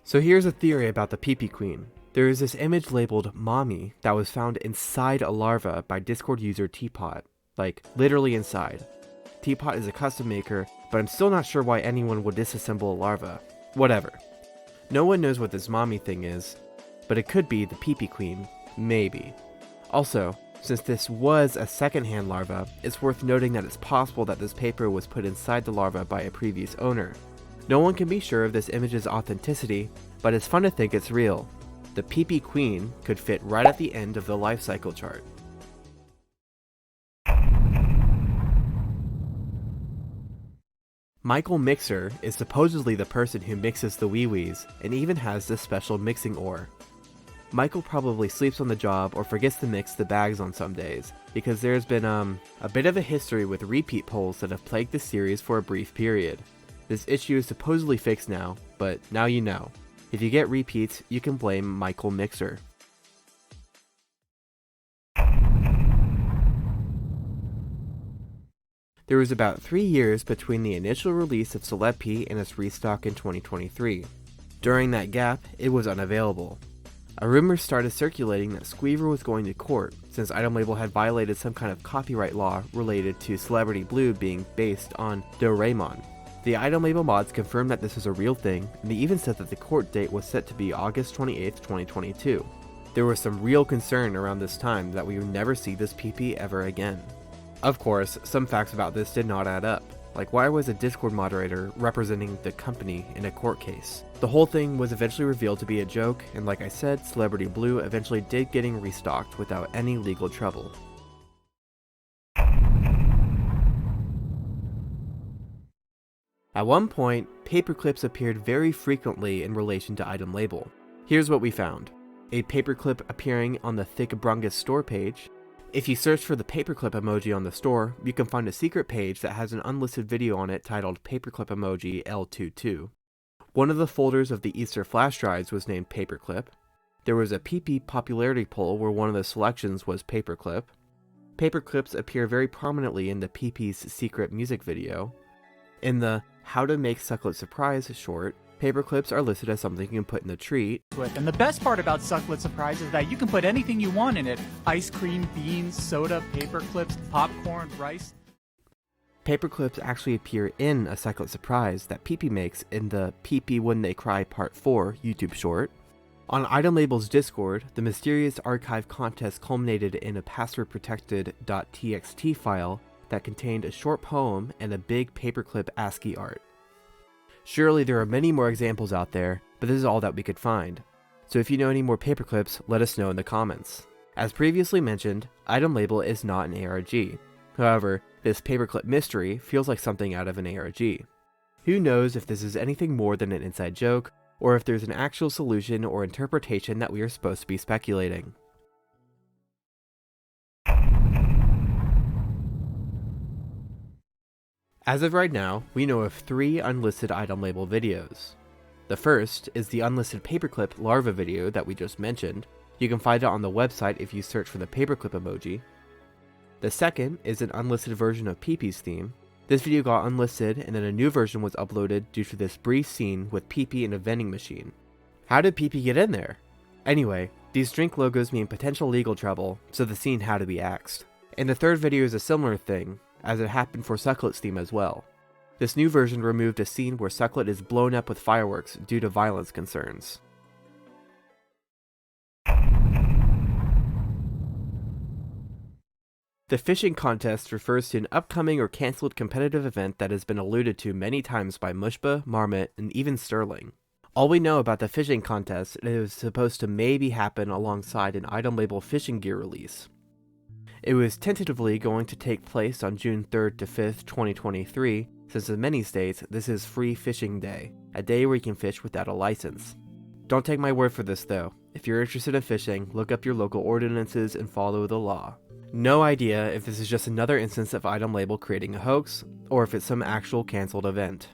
So here's a theory about the Peepy Queen. There is this image labeled Mommy that was found inside a larva by Discord user Teapot. Like, literally inside. Teapot is a custom maker, but I'm still not sure why anyone would disassemble a larva. Whatever. No one knows what this mommy thing is, but it could be the Peepy Queen. Maybe. Also, since this was a secondhand larva, it's worth noting that it's possible that this paper was put inside the larva by a previous owner. No one can be sure of this image's authenticity, but it's fun to think it's real. The Peepy Queen could fit right at the end of the life cycle chart. Michael Mixer is supposedly the person who mixes the Ouiouis, and even has this special mixing ore. Michael probably sleeps on the job or forgets to mix the bags on some days, because there's been a bit of a history with repeat polls that have plagued the series for a brief period. This issue is supposedly fixed now, but now you know. If you get repeats, you can blame Michael Mixer. There was about 3 years between the initial release of Celeb P and its restock in 2023. During that gap, it was unavailable. A rumor started circulating that Squeever was going to court, since itemLabel had violated some kind of copyright law related to Celebrity Blue being based on Doraemon. The itemLabel mods confirmed that this was a real thing, and they even said that the court date was set to be August 28, 2022. There was some real concern around this time that we would never see this PP ever again. Of course, some facts about this did not add up. Like, why was a Discord moderator representing the company in a court case? The whole thing was eventually revealed to be a joke, and like I said, Celebrity Blue eventually did getting restocked without any legal trouble. At one point, paperclips appeared very frequently in relation to itemLabel. Here's what we found. A paperclip appearing on the Thick Brungus store page. If you search for the paperclip emoji on the store, you can find a secret page that has an unlisted video on it titled Paperclip Emoji L22. One of the folders of the Easter flash drives was named Paperclip. There was a PP popularity poll where one of the selections was Paperclip. Paperclips appear very prominently in the PP's secret music video. In the How to Make Sucklet Surprise short, paperclips are listed as something you can put in the treat. And the best part about Sucklet Surprise is that you can put anything you want in it. Ice cream, beans, soda, paper clips, popcorn, rice. Paperclips actually appear in a Sucklet Surprise that PP makes in the PP When They Cry Part 4 YouTube short. On itemLabel's Discord, the mysterious archive contest culminated in a password-protected .txt file that contained a short poem and a big paperclip ASCII art. Surely there are many more examples out there, but this is all that we could find. So if you know any more paperclips, let us know in the comments. As previously mentioned, itemLabel is not an ARG. However, this paperclip mystery feels like something out of an ARG. Who knows if this is anything more than an inside joke, or if there's an actual solution or interpretation that we are supposed to be speculating. As of right now, we know of 3 unlisted itemLabel videos. The first is the unlisted paperclip larva video that we just mentioned. You can find it on the website if you search for the paperclip emoji. The second is an unlisted version of Peepy's theme. This video got unlisted and then a new version was uploaded due to this brief scene with Peepy in a vending machine. How did Peepy get in there? Anyway, these drink logos mean potential legal trouble, so the scene had to be axed. And the third video is a similar thing, as it happened for Sucklet's theme as well. This new version removed a scene where Sucklet is blown up with fireworks due to violence concerns. The fishing contest refers to an upcoming or cancelled competitive event that has been alluded to many times by Mushba, Marmot, and even Sterling. All we know about the fishing contest is it was supposed to maybe happen alongside an itemLabel fishing gear release. It was tentatively going to take place on June 3rd to 5th, 2023, since in many states this is Free Fishing Day, a day where you can fish without a license. Don't take my word for this though. If you're interested in fishing, look up your local ordinances and follow the law. No idea if this is just another instance of itemLabel creating a hoax, or if it's some actual cancelled event.